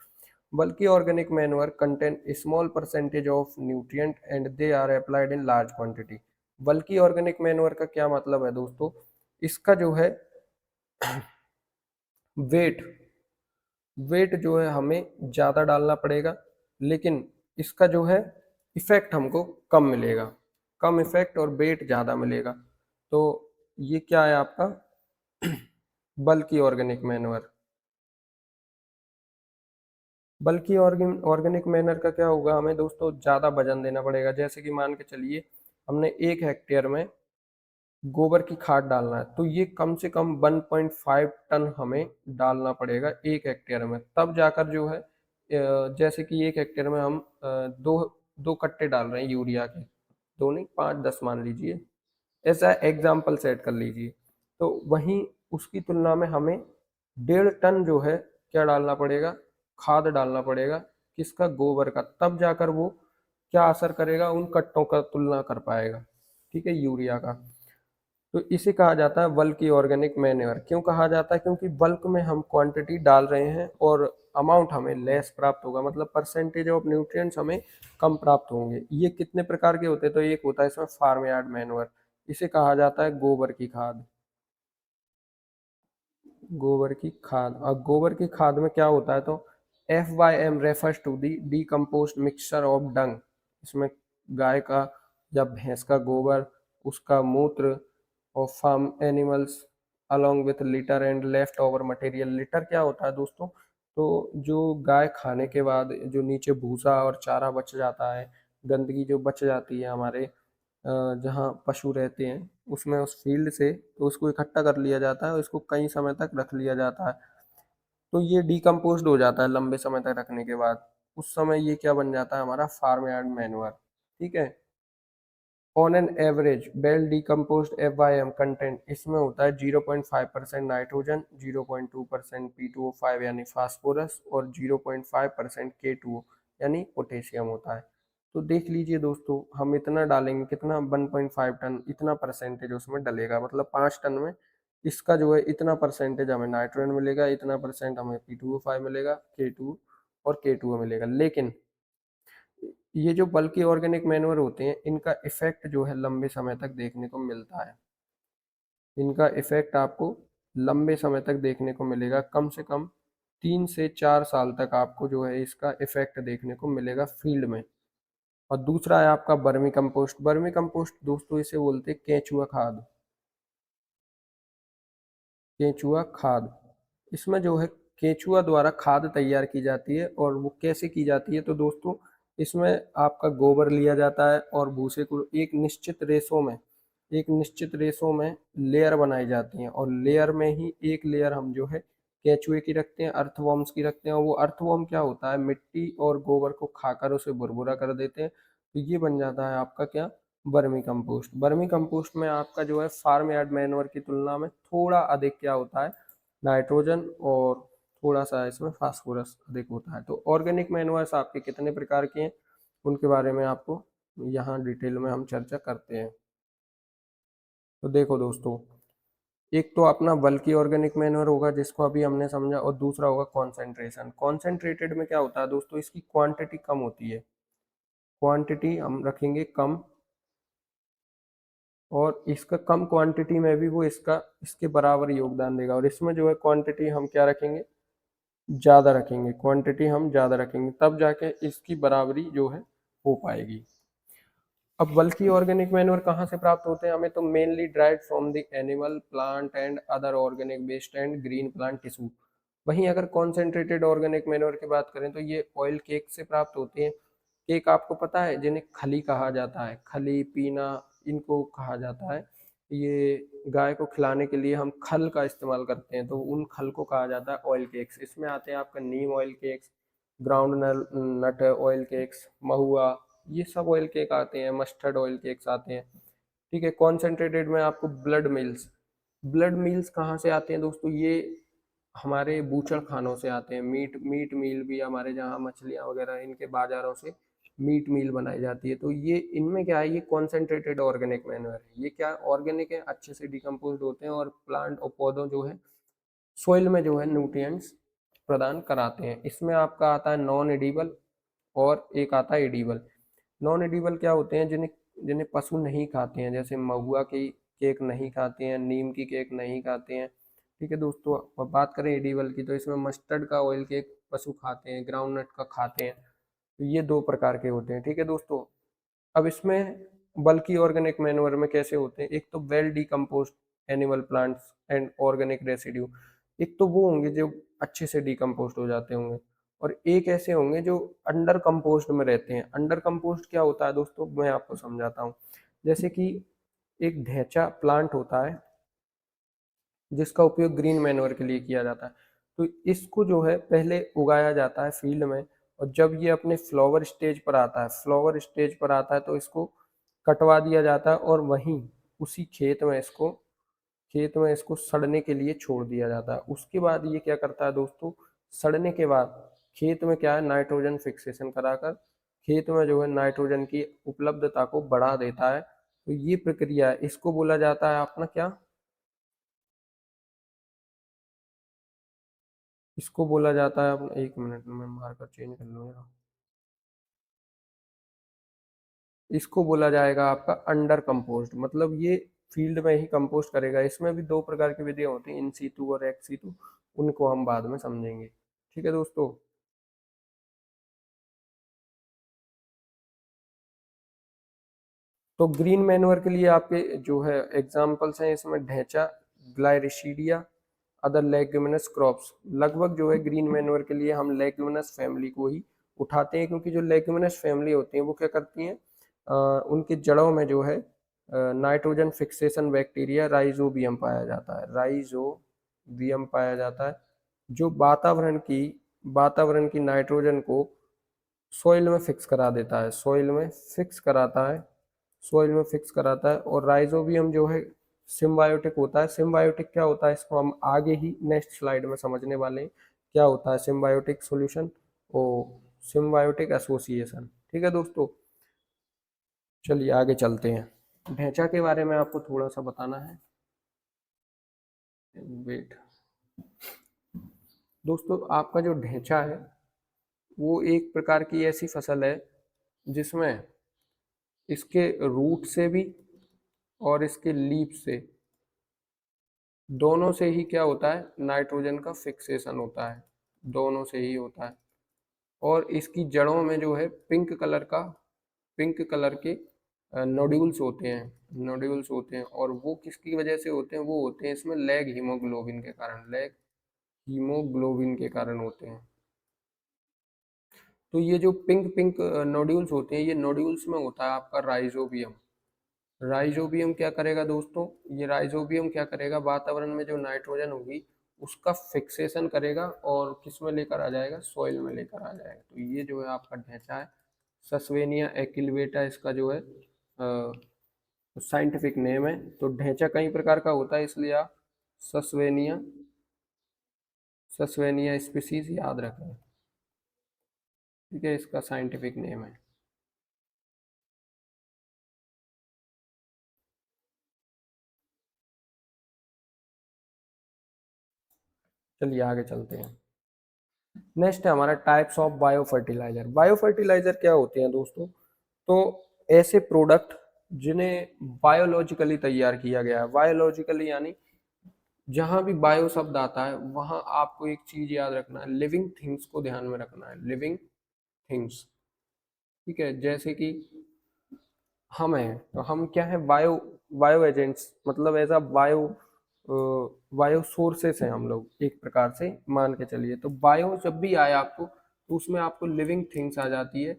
Bulky organic manure contain a small percentage of nutrient and they are applied in large quantity। बल्कि ऑर्गेनिक मैन्योर का क्या मतलब है दोस्तों, इसका जो है वेट वेट जो है हमें ज़्यादा डालना पड़ेगा, लेकिन इसका जो है इफेक्ट हमको कम मिलेगा, कम इफेक्ट और वेट ज़्यादा मिलेगा। तो ये क्या है आपका बल्कि ऑर्गेनिक मैन्योर। बल्कि ऑर्गेनिक मैनर का क्या होगा, हमें दोस्तों ज़्यादा वजन देना पड़ेगा। जैसे कि मान के चलिए हमने 1 हेक्टेयर में गोबर की खाद डालना है, तो ये कम से कम 1.5 टन हमें डालना पड़ेगा 1 हेक्टेयर में, तब जाकर जो है जैसे कि 1 हेक्टेयर में हम दो दो कट्टे डाल रहे हैं यूरिया के, दो नहीं 5-10 मान लीजिए, ऐसा एग्जाम्पल सेट कर लीजिए। तो वहीं उसकी तुलना में हमें 1.5 टन जो है क्या डालना पड़ेगा, खाद डालना पड़ेगा, किसका, गोबर का, तब जाकर वो क्या असर करेगा, उन कट्टों का तुलना कर पाएगा। ठीक है, यूरिया का। तो इसे कहा जाता है बल्कि ऑर्गेनिक मैन्योर। क्यों कहा जाता है, क्योंकि बल्क में हम क्वांटिटी डाल रहे हैं और अमाउंट हमें लेस प्राप्त होगा, मतलब परसेंटेज ऑफ न्यूट्रिएंट्स हमें कम प्राप्त होंगे। ये कितने प्रकार के होते हैं, तो एक होता है इसमें फार्म यार्ड मैन्योर, इसे कहा जाता है गोबर की खाद। गोबर की खाद, और गोबर की खाद में क्या होता है, तो FYM refers to the decomposed mixture of dung. इसमें गाय का या भैंस का गोबर, उसका मूत्र और farm animals along with litter and left over material. Litter क्या होता है दोस्तों, तो जो गाय खाने के बाद जो नीचे भूसा और चारा बच जाता है, गंदगी जो बच जाती है हमारे जहाँ पशु रहते हैं उसमें, उस फील्ड से, तो उसको इकट्ठा कर लिया जाता है और इसको कई समय तक रख लिया जाता है। तो ये डिकम्पोज्ड हो जाता है लंबे समय तक रखने के बाद, उस समय ये क्या बन जाता है, हमारा फार्म यार्ड मैन्योर। ठीक है। On an average well decomposed FYM content, इसमें होता है 0.5% नाइट्रोजन, 0.2% P2O5 यानी फास्फोरस और 0.5% K2O यानी पोटेशियम होता है। तो देख लीजिए दोस्तों, हम इतना डालेंगे, कितना, 1.5 टन, इतना परसेंटेज उसमें डलेगा, मतलब 5 टन में इसका जो है इतना परसेंटेज हमें नाइट्रोजन मिलेगा, इतना परसेंट हमें P2O5 मिलेगा, K2 और K2O मिलेगा। लेकिन ये जो बल्कि ऑर्गेनिक मैन्योर होते हैं, इनका इफेक्ट जो है लंबे समय तक देखने को मिलता है। इनका इफेक्ट आपको लंबे समय तक देखने को मिलेगा, कम से कम 3 से 4 साल तक आपको जो है इसका इफेक्ट देखने को मिलेगा फील्ड में। और दूसरा है आपका बर्मी कंपोस्ट। बर्मी कंपोस्ट दोस्तों इसे बोलते हैं केंचुआ खाद। केंचुआ खाद, इसमें जो है केंचुआ द्वारा खाद तैयार की जाती है, और वो कैसे की जाती है, तो दोस्तों इसमें आपका गोबर लिया जाता है और भूसे को एक निश्चित रेशो में लेयर बनाई जाती हैं, और लेयर में ही एक लेयर हम जो है केंचुए की रखते हैं, अर्थवॉर्म्स की रखते हैं, और वो अर्थवॉर्म क्या होता है, मिट्टी और गोबर को खाकर उसे भुरभुरा कर देते हैं, तो ये बन जाता है आपका क्या, वर्मी कंपोस्ट। वर्मी कंपोस्ट में आपका जो है फार्म यार्ड मैन्योर की तुलना में थोड़ा अधिक क्या होता है, नाइट्रोजन और थोड़ा सा इसमें फास्फोरस अधिक होता है। तो ऑर्गेनिक मैन्योर्स आपके कितने प्रकार के हैं, उनके बारे में आपको यहाँ डिटेल में हम चर्चा करते हैं। तो देखो दोस्तों, एक तो अपना बल्कि ऑर्गेनिक मैन्योर होगा जिसको अभी हमने समझा, और दूसरा होगा कॉन्सेंट्रेशन। कॉन्सेंट्रेटेड में क्या होता है दोस्तों, इसकी क्वांटिटी कम होती है, क्वांटिटी हम रखेंगे कम, और इसका कम क्वांटिटी में भी वो इसका इसके बराबर योगदान देगा। और इसमें जो है क्वांटिटी हम क्या रखेंगे, ज़्यादा रखेंगे, क्वांटिटी हम ज़्यादा रखेंगे, तब जाके इसकी बराबरी जो है हो पाएगी। अब बल्कि ऑर्गेनिक मैन्योर कहाँ से प्राप्त होते हैं हमें, तो mainly drive from the animal plant and other organic waste and green plant tissue. वहीं अगर कॉन्सेंट्रेटेड ऑर्गेनिक मैन्योर की बात करें तो ये ऑयल केक से प्राप्त होते हैं। केक आपको पता है जिन्हें खली कहा जाता है, खली पीना इनको कहा जाता है। ये गाय को खिलाने के लिए हम खल का इस्तेमाल करते हैं, तो उन खल को कहा जाता है ऑयल केक्स। इसमें आते हैं आपका neem oil cakes, groundnut oil cakes, mahua, ये सब ऑयल केक आते हैं, मस्टर्ड ऑयल केक्स आते हैं। ठीक है, कॉन्सेंट्रेटेड में आपको ब्लड मिल्स, ब्लड मिल्स कहाँ से आते हैं दोस्तों, ये हमारे बूचड़ खानों से आते हैं। मीट मीट मील भी हमारे जहाँ मछलियाँ वगैरह इनके बाजारों से मीट मील बनाई जाती है, तो ये इनमें क्या है, ये कॉन्सेंट्रेटेड ऑर्गेनिक मैन्योर है। ये क्या ऑर्गेनिक है, अच्छे से डिकम्पोज होते हैं और प्लांट और पौधों जो है सोइल में जो है न्यूट्रिएंट्स प्रदान कराते हैं। इसमें आपका आता है नॉन एडिबल और एक आता है एडिबल। नॉन एडिबल क्या होते हैं, जिन्हें जिन्हें पशु नहीं खाते हैं, जैसे महुआ की केक नहीं खाते हैं, नीम की केक नहीं खाते हैं। ठीक है दोस्तों, अब बात करें एडिबल की, तो इसमें मस्टर्ड का ऑयल केक पशु खाते हैं, ग्राउंड नट का खाते हैं। तो ये दो प्रकार के होते हैं। ठीक है दोस्तों, अब इसमें बल्कि ऑर्गेनिक मैन्योर में कैसे होते हैं, एक तो well decomposed animal plants and organic residue. एक तो वो होंगे जो अच्छे से डिकम्पोज्ड हो जाते होंगे, और एक ऐसे होंगे जो अंडर कंपोस्ट में रहते हैं। अंडर कंपोस्ट क्या होता है दोस्तों, मैं आपको समझाता हूँ। जैसे कि एक ढैंचा प्लांट होता है जिसका उपयोग ग्रीन मैन्योर के लिए किया जाता है, तो इसको जो है पहले उगाया जाता है फील्ड में, और जब ये अपने फ्लावर स्टेज पर आता है, फ्लावर स्टेज पर आता है तो इसको कटवा दिया जाता है, और वहीं उसी खेत में इसको सड़ने के लिए छोड़ दिया जाता है। उसके बाद ये क्या करता है दोस्तों, सड़ने के बाद खेत में क्या है, नाइट्रोजन फिक्सेशन कराकर खेत में जो है नाइट्रोजन की उपलब्धता को बढ़ा देता है। तो ये प्रक्रिया है, इसको बोला जाता है अपना क्या, इसको बोला जाता है अपना, एक मिनट में मार्कर चेंज कर लूंगा, इसको बोला जाएगा आपका अंडर कंपोस्ट। मतलब ये फील्ड में ही कंपोस्ट करेगा। इसमें भी दो प्रकार की विधियां होती हैं, इन सीटू और एक्स सीटू, उनको हम बाद में समझेंगे। ठीक है दोस्तों, तो ग्रीन मैन्योर के लिए आपके जो है एग्जांपल्स हैं, इसमें ढैंचा, ग्लायरिसीडिया, अदर लेग्यूमिनस क्रॉप्स। लगभग जो है ग्रीन मैन्योर के लिए हम लेग्यूमिनस फैमिली को ही उठाते हैं, क्योंकि जो लेग्यूमिनस फैमिली होती हैं वो क्या करती हैं, उनकी जड़ों में जो है नाइट्रोजन फिक्सेशन बैक्टीरिया राइजोबियम पाया जाता है, राइजोबियम पाया जाता है, जो वातावरण की नाइट्रोजन को सॉइल में फिक्स करा देता है, सॉइल में फिक्स कराता है। और राइजोबियम जो है सिम्बायोटिक होता है। सिम्बायोटिक क्या होता है, इसको हम आगे ही नेक्स्ट स्लाइड में समझने वाले हैं, क्या होता है सिम्बायोटिक सॉल्यूशन और सिम्बायोटिक एसोसिएशन। ठीक है दोस्तों, चलिए आगे चलते हैं। ढैंचा के बारे में आपको थोड़ा सा बताना है, वेट। दोस्तों, आपका जो ढैंचा है वो एक प्रकार की ऐसी फसल है जिसमें इसके रूट से भी और इसके लीफ से, दोनों से ही क्या होता है, नाइट्रोजन का फिक्सेशन होता है, दोनों से ही होता है। और इसकी जड़ों में जो है पिंक कलर के नोड्यूल्स होते हैं, और वो किसकी वजह से होते हैं, वो होते हैं इसमें लेग हीमोग्लोबिन के कारण होते हैं। तो ये जो पिंक पिंक नोड्यूल्स होते हैं, ये नोड्यूल्स में होता है आपका राइजोबियम। राइजोबियम क्या करेगा दोस्तों, ये राइजोबियम क्या करेगा, वातावरण में जो नाइट्रोजन होगी उसका फिक्सेशन करेगा और किस में लेकर आ जाएगा, सॉइल में लेकर आ जाएगा। तो ये जो है आपका ढैंचा है, सस्वेनिया एक्लिवेटा इसका जो है साइंटिफिक नेम है। तो ढैंचा कई प्रकार का होता है, इसलिए आप सस्वेनिया सस्वेनिया स्पीसीज याद रखें। ठीक है, इसका साइंटिफिक नेम है। चलिए आगे चलते हैं। नेक्स्ट है हमारा types of bio fertilizer. Bio fertilizer क्या होते हैं दोस्तों, तो ऐसे प्रोडक्ट जिन्हें बायोलॉजिकली तैयार किया गया है, बायोलॉजिकली यानी जहाँ भी बायो शब्द आता है वहाँ आपको एक चीज याद रखना है, लिविंग थिंग्स को ध्यान में रखना है, लिविंग थिंग्स। ठीक है, जैसे कि हम हैं तो हम क्या है, बायो बायो एजेंट्स, मतलब ऐसा बायो बायो सोर्सेस हैं हम लोग एक प्रकार से मान के चलिए। तो बायो जब भी आए आपको तो उसमें आपको लिविंग थिंग्स आ जाती है।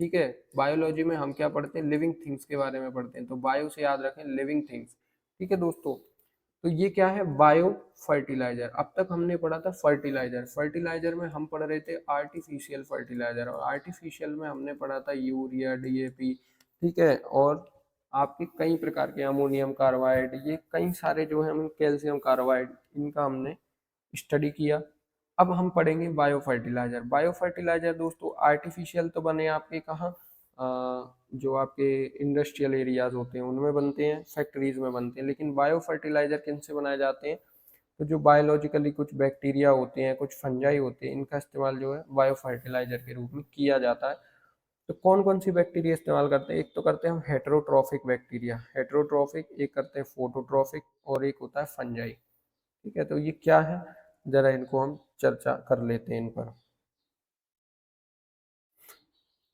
ठीक है, बायोलॉजी में हम क्या पढ़ते हैं, लिविंग थिंग्स के बारे में पढ़ते हैं, तो बायो से याद रखें लिविंग थिंग्स। ठीक है दोस्तों, तो ये क्या है, बायो फर्टिलाइजर। अब तक हमने पढ़ा था फर्टिलाइजर, फर्टिलाइजर में हम पढ़ रहे थे आर्टिफिशियल फर्टिलाइजर, और आर्टिफिशियल में हमने पढ़ा था यूरिया, डीएपी। ठीक है, और आपके कई प्रकार के अमोनियम कार्बाइड, ये कई सारे जो है हम कैल्शियम कार्बाइड, इनका हमने स्टडी किया। अब हम पढ़ेंगे बायो फर्टिलाइजर। बायो फर्टिलाइजर दोस्तों आर्टिफिशियल तो बने आपके कहाँ, जो आपके इंडस्ट्रियल एरियाज होते हैं उनमें बनते हैं, फैक्ट्रीज में बनते हैं। लेकिन बायो फर्टिलाइजर किन से बनाए जाते हैं, तो जो बायोलॉजिकली कुछ बैक्टीरिया होते हैं, कुछ फंजाई होते हैं, इनका इस्तेमाल जो है बायो फर्टिलाइजर के रूप में किया जाता है। तो कौन कौन सी बैक्टीरिया इस्तेमाल करते हैं, एक तो करते हैं हम हेटेरोट्रॉफिक बैक्टीरिया, हेटेरोट्रॉफिक, एक करते हैं फोटोट्रॉफिक, और एक होता है फंजाई। ठीक है, तो ये क्या है, जरा इनको हम चर्चा कर लेते हैं इन पर।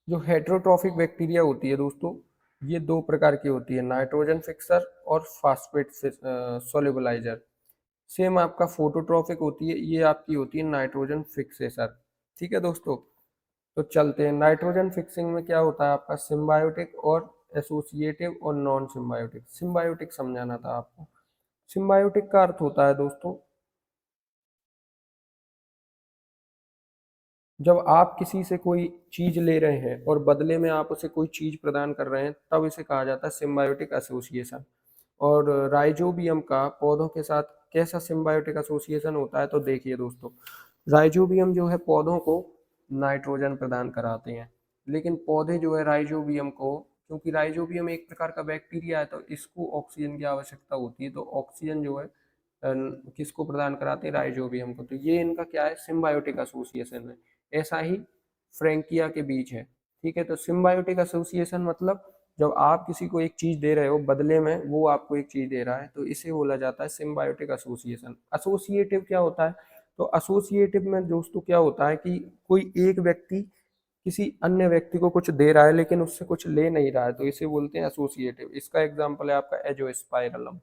जो हेटेरोट्रॉफिक बैक्टीरिया होती है दोस्तों, ये दो प्रकार की होती है, नाइट्रोजन फिक्सर और फास्फेट सोल्युबलाइजर। सेम आपका फोटोट्रॉफिक होती है, ये आपकी होती है नाइट्रोजन फिक्सेसर। ठीक है दोस्तों, तो चलते हैं। नाइट्रोजन फिक्सिंग में क्या होता है आपका, सिम्बायोटिक और एसोसिएटिव और नॉन सिम्बायोटिक। सिम्बायोटिक समझाना था आपको। सिम्बायोटिक का अर्थ होता है दोस्तों, जब आप किसी से कोई चीज ले रहे हैं और बदले में आप उसे कोई चीज प्रदान कर रहे हैं, तब इसे कहा जाता है सिम्बायोटिक एसोसिएशन। और राइजोबियम का पौधों के साथ कैसा सिम्बायोटिक एसोसिएशन होता है, तो देखिए दोस्तों, राइजोबियम जो है पौधों को नाइट्रोजन प्रदान कराते हैं, लेकिन पौधे जो है राइजोबियम को, क्योंकि राइजोबियम एक प्रकार का बैक्टीरिया है, तो इसको ऑक्सीजन की आवश्यकता होती है, तो ऑक्सीजन जो है किसको प्रदान कराते हैं, राइजोबियम को। तो ये इनका क्या है, सिम्बायोटिक एसोसिएशन है। ऐसा ही फ्रैंकिया के बीच है। ठीक है, तो सिम्बायोटिक एसोसिएशन मतलब जब आप किसी को एक चीज दे रहे हो, बदले में वो आपको एक चीज दे रहा है, तो इसे बोला जाता है सिम्बायोटिक एसोसिएशन। एसोसिएटिव क्या होता है, तो एसोसिएटिव में दोस्तों क्या होता है कि कोई एक व्यक्ति किसी अन्य व्यक्ति को कुछ दे रहा है लेकिन उससे कुछ ले नहीं रहा है, तो इसे बोलते हैं एसोसिएटिव। इसका एग्जांपल है आपका एजोस्पाइरलम।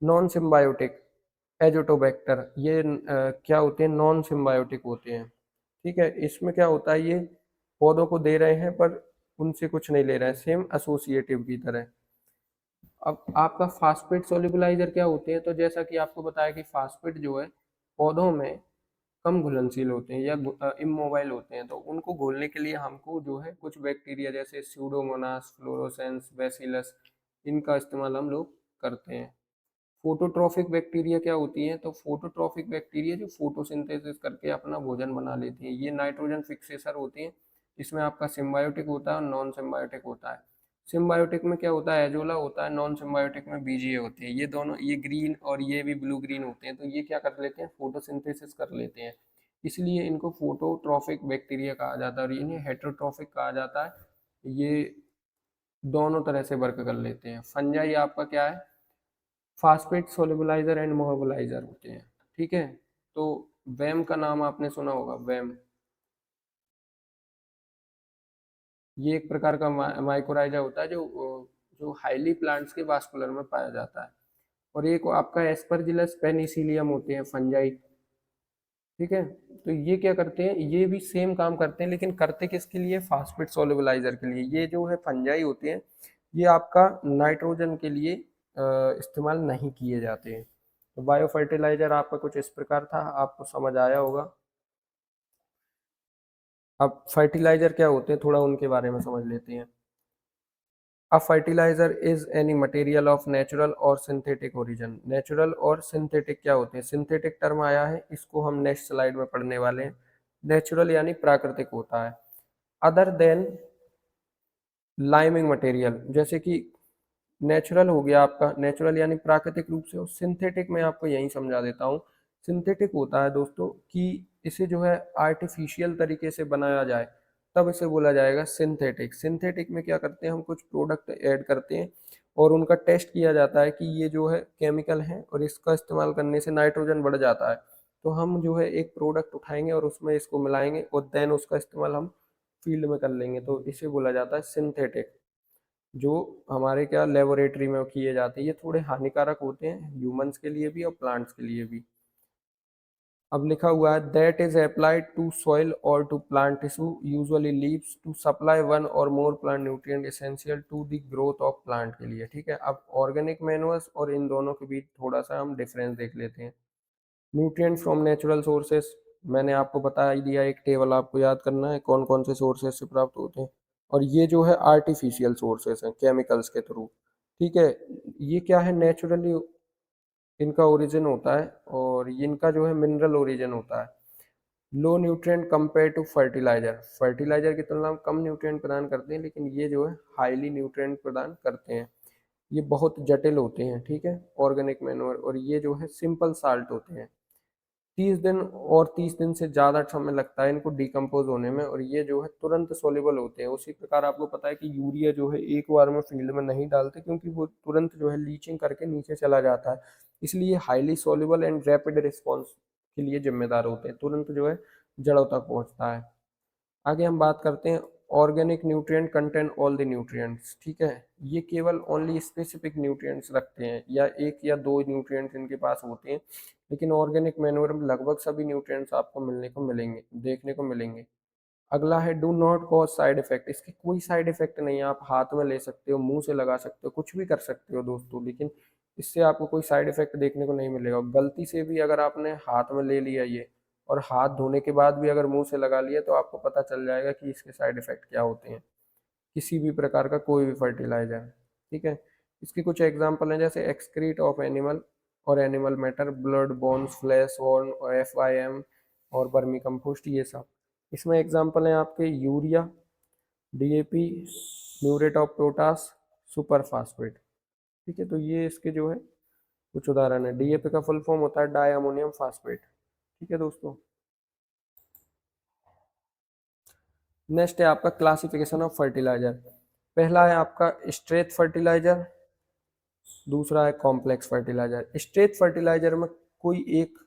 नॉन सिम्बायोटिक, एजोटोबैक्टर, ये क्या होते हैं, नॉन सिम्बायोटिक होते हैं। ठीक है, इसमें क्या होता है, ये पौधों को दे रहे हैं पर उनसे कुछ नहीं ले रहे हैं, सेम एसोसिएटिव की तरह। अब आपका फास्फेट सोल्यूबलाइजर क्या होते हैं, तो जैसा कि आपको बताया कि फास्फेट जो है पौधों में कम घुलनशील होते हैं या इमोबाइल होते हैं, तो उनको घोलने के लिए हमको जो है कुछ बैक्टीरिया जैसे स्यूडोमोनास, फ्लोरोसेंस, बैसिलस, इनका इस्तेमाल हम लोग करते हैं। फोटोट्रॉफिक बैक्टीरिया क्या होती हैं, तो फोटोट्रॉफिक बैक्टीरिया जो फोटोसिंथेसिस करके अपना भोजन बना लेती हैं, ये नाइट्रोजन फिक्सेसर होती हैं। इसमें आपका सिम्बायोटिक होता है और नॉन सिम्बायोटिक होता है। सिम्बायोटिक में क्या होता है, एजोला होता है, नॉन सिम्बायोटिक में बीजीए होती है। ये दोनों, ये ग्रीन और ये भी ब्लू ग्रीन होते हैं, तो ये क्या कर लेते हैं, फोटोसिंथेसिस कर लेते हैं, इसलिए इनको फोटोट्रॉफिक बैक्टीरिया कहा जाता है, और इन्हें हेटेरोट्रॉफिक कहा जाता है। ये दोनों तरह से वर्क कर लेते हैं। फंजाई आपका क्या है, फास्फेट सोल्युबलाइजर एंड मोबिलाइजर होते हैं। ठीक है, तो वैम का नाम आपने सुना होगा, वैम। ये एक प्रकार का माइकोराइजा होता है जो जो हाईली प्लांट्स के वास्कुलर में पाया जाता है। और एक आपका एस्परजिलस पेनिसिलियम होते हैं, फंजाई। ठीक है, तो ये क्या करते हैं, ये भी सेम काम करते हैं, लेकिन करते किसके लिए, फास्फेट सोल्युबलाइजर के लिए। ये जो है फंजाई होते हैं, ये आपका नाइट्रोजन के लिए इस्तेमाल नहीं किए जाते हैं। तो बायो फर्टिलाइजर आपका कुछ इस प्रकार था, आपको समझ आया होगा। अब फर्टिलाइजर क्या होते हैं, थोड़ा उनके बारे में समझ लेते हैं। A fertilizer is any material of natural और सिंथेटिक ओरिजिन। नेचुरल और सिंथेटिक क्या होते हैं, सिंथेटिक टर्म आया है, इसको हम नेक्स्ट स्लाइड में पढ़ने वाले हैं। नेचुरल यानी प्राकृतिक होता है। अदर देन लाइमिंग मटेरियल, जैसे कि नेचुरल हो गया आपका, नेचुरल यानी प्राकृतिक रूप से, और सिंथेटिक में आपको यही समझा देता हूँ। सिंथेटिक होता है दोस्तों कि इसे जो है आर्टिफिशियल तरीके से बनाया जाए, तब इसे बोला जाएगा सिंथेटिक। सिंथेटिक में क्या करते हैं, हम कुछ प्रोडक्ट ऐड करते हैं और उनका टेस्ट किया जाता है कि ये जो है केमिकल है और इसका इस्तेमाल करने से नाइट्रोजन बढ़ जाता है। तो हम जो है एक प्रोडक्ट उठाएंगे और उसमें इसको मिलाएंगे और देन उसका इस्तेमाल हम फील्ड में कर लेंगे, तो इसे बोला जाता है सिंथेटिक, जो हमारे क्या लेबोरेटरी में किए जाते हैं। ये थोड़े हानिकारक होते हैं ह्यूमंस के लिए भी और प्लांट्स के लिए भी। अब लिखा हुआ है that is applied to soil और to plant tissue usually leaves to supply one और more plant nutrient essential to the growth of plant के लिए। ठीक है, अब ऑर्गेनिक मैन्युअल्स और इन दोनों के बीच थोड़ा सा हम डिफरेंस देख लेते हैं। न्यूट्रिएंट फ्रॉम नेचुरल सोर्सेस, मैंने आपको बता ही दिया, एक टेबल आपको याद करना है कौन कौन से सोर्सेस से प्राप्त होते हैं। और ये जो है आर्टिफिशियल सोर्सेस हैं केमिकल्स के थ्रू। ठीक है, ये क्या है, नेचुरली इनका ओरिजिन होता है और इनका जो है मिनरल ओरिजिन होता है। Low nutrient compare to fertilizer, fertilizer की तुलना में कम न्यूट्रिएंट प्रदान करते हैं, लेकिन ये जो है हाईली न्यूट्रिएंट प्रदान करते हैं। ये बहुत जटिल होते हैं, ठीक है, ऑर्गेनिक मैन्योर, और ये जो है सिंपल साल्ट होते हैं। 30 दिन और 30 दिन से ज़्यादा समय लगता है इनको डिकम्पोज होने में, और ये जो है तुरंत सोल्यूबल होते हैं। उसी प्रकार आपको पता है कि यूरिया जो है एक बार में फील्ड में नहीं डालते, क्योंकि वो तुरंत जो है लीचिंग करके नीचे चला जाता है, इसलिए highly soluble and rapid response के लिए जिम्मेदार होते हैं, तुरंत जो है जड़ों तक पहुँचता है। आगे हम बात करते हैं organic nutrient contain all the nutrients. ठीक है, ये केवल ओनली स्पेसिफिक न्यूट्रिएंट्स रखते हैं, या एक या दो न्यूट्रिएंट्स इनके पास होते हैं, लेकिन ऑर्गेनिक मैन्योर में लगभग सभी न्यूट्रिएंट्स आपको मिलने को मिलेंगे, देखने को मिलेंगे। अगला है do not cause side effect, इसके कोई साइड इफेक्ट नहीं है, आप हाथ में ले सकते हो, मुंह से लगा सकते हो, कुछ भी कर सकते हो दोस्तों, लेकिन इससे आपको कोई साइड इफेक्ट देखने को नहीं मिलेगा। गलती से भी अगर आपने हाथ में ले लिया ये और हाथ धोने के बाद भी अगर मुंह से लगा लिया, तो आपको पता चल जाएगा कि इसके साइड इफेक्ट क्या होते हैं, किसी भी प्रकार का कोई भी फर्टिलाइजर। ठीक है, इसके कुछ एग्जाम्पल हैं जैसे एक्सक्रीट ऑफ एनिमल और animal matter, blood, bones, flash, horn, FIM और वर्मी कंपोस्ट, ये सब इसमें एग्जाम्पल हैं आपके। Urea, DAP, muriate of potash, super phosphate. ठीक है, तो ये इसके जो है कुछ उदाहरण है। DAP का फुल फॉर्म होता है डाई अमोनियम फास्फेट। ठीक है दोस्तों, नेक्स्ट है आपका क्लासिफिकेशन ऑफ फर्टिलाइजर। पहला है आपका स्ट्रेट फर्टिलाइजर, दूसरा है कॉम्प्लेक्स फर्टिलाइजर। स्ट्रेट फर्टिलाइजर में कोई एक,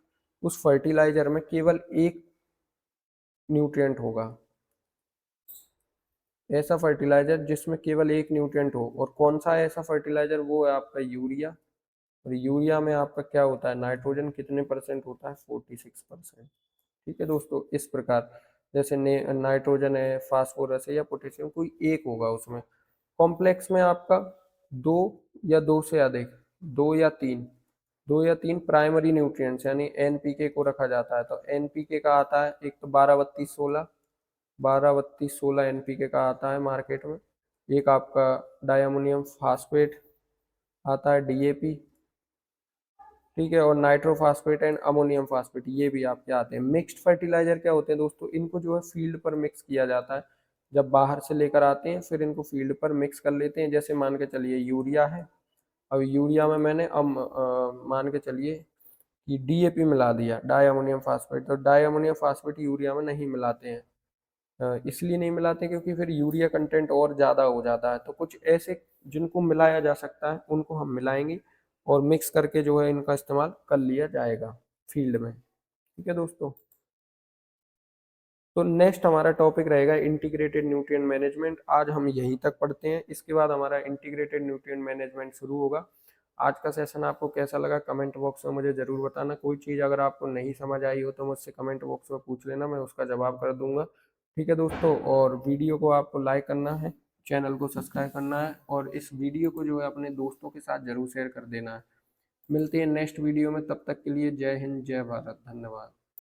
उस फर्टिलाइजर में केवल एक न्यूट्रिएंट होगा, ऐसा फर्टिलाइजर जिसमें केवल एक न्यूट्रिएंट हो। और कौन सा है ऐसा फर्टिलाइजर, वो है आपका यूरिया। और यूरिया में आपका क्या होता है, नाइट्रोजन कितने परसेंट होता है, 46%। ठीक है दोस्तों, इस प्रकार जैसे नाइट्रोजन है, फास्फोरस है या पोटेशियम, कोई एक होगा उसमें। कॉम्प्लेक्स में आपका दो या दो से अधिक, दो या तीन प्राइमरी न्यूट्रिएंट्स यानी NPK को रखा जाता है। तो NPK का आता है एक तो 12 32 16 NPK का आता है मार्केट में। एक आपका डायमोनियम फास्फेट आता है, DAP। ठीक है, और नाइट्रोफास्फेट एंड अमोनियम फास्फेट, ये भी आपके आते हैं। मिक्स्ड फर्टिलाइजर क्या होते हैं दोस्तों, इनको जो है फील्ड पर मिक्स किया जाता है, जब बाहर से लेकर आते हैं फिर इनको फील्ड पर मिक्स कर लेते हैं। जैसे मान के चलिए यूरिया है, अब यूरिया में मैंने मान के चलिए कि DAP मिला दिया, डाई अमोनियम फास्फेट, तो डाई अमोनियम फास्फेट यूरिया में नहीं मिलाते हैं। इसलिए नहीं मिलाते क्योंकि फिर यूरिया कंटेंट और ज़्यादा हो जाता है। तो कुछ ऐसे जिनको मिलाया जा सकता है उनको हम मिलाएंगे और मिक्स करके जो है इनका इस्तेमाल कर लिया जाएगा फील्ड में। ठीक है दोस्तों, तो नेक्स्ट हमारा टॉपिक रहेगा इंटीग्रेटेड न्यूट्रिएंट मैनेजमेंट। आज हम यहीं तक पढ़ते हैं, इसके बाद हमारा इंटीग्रेटेड न्यूट्रिएंट मैनेजमेंट शुरू होगा। आज का सेशन आपको कैसा लगा कमेंट बॉक्स में मुझे ज़रूर बताना। कोई चीज़ अगर आपको नहीं समझ आई हो तो मुझसे कमेंट बॉक्स में पूछ लेना, मैं उसका जवाब कर दूंगा। ठीक है दोस्तों, और वीडियो को आपको लाइक करना है, चैनल को सब्सक्राइब करना है, और इस वीडियो को जो है अपने दोस्तों के साथ ज़रूर शेयर कर देना है। मिलते हैं नेक्स्ट वीडियो में, तब तक के लिए जय हिंद जय भारत, धन्यवाद।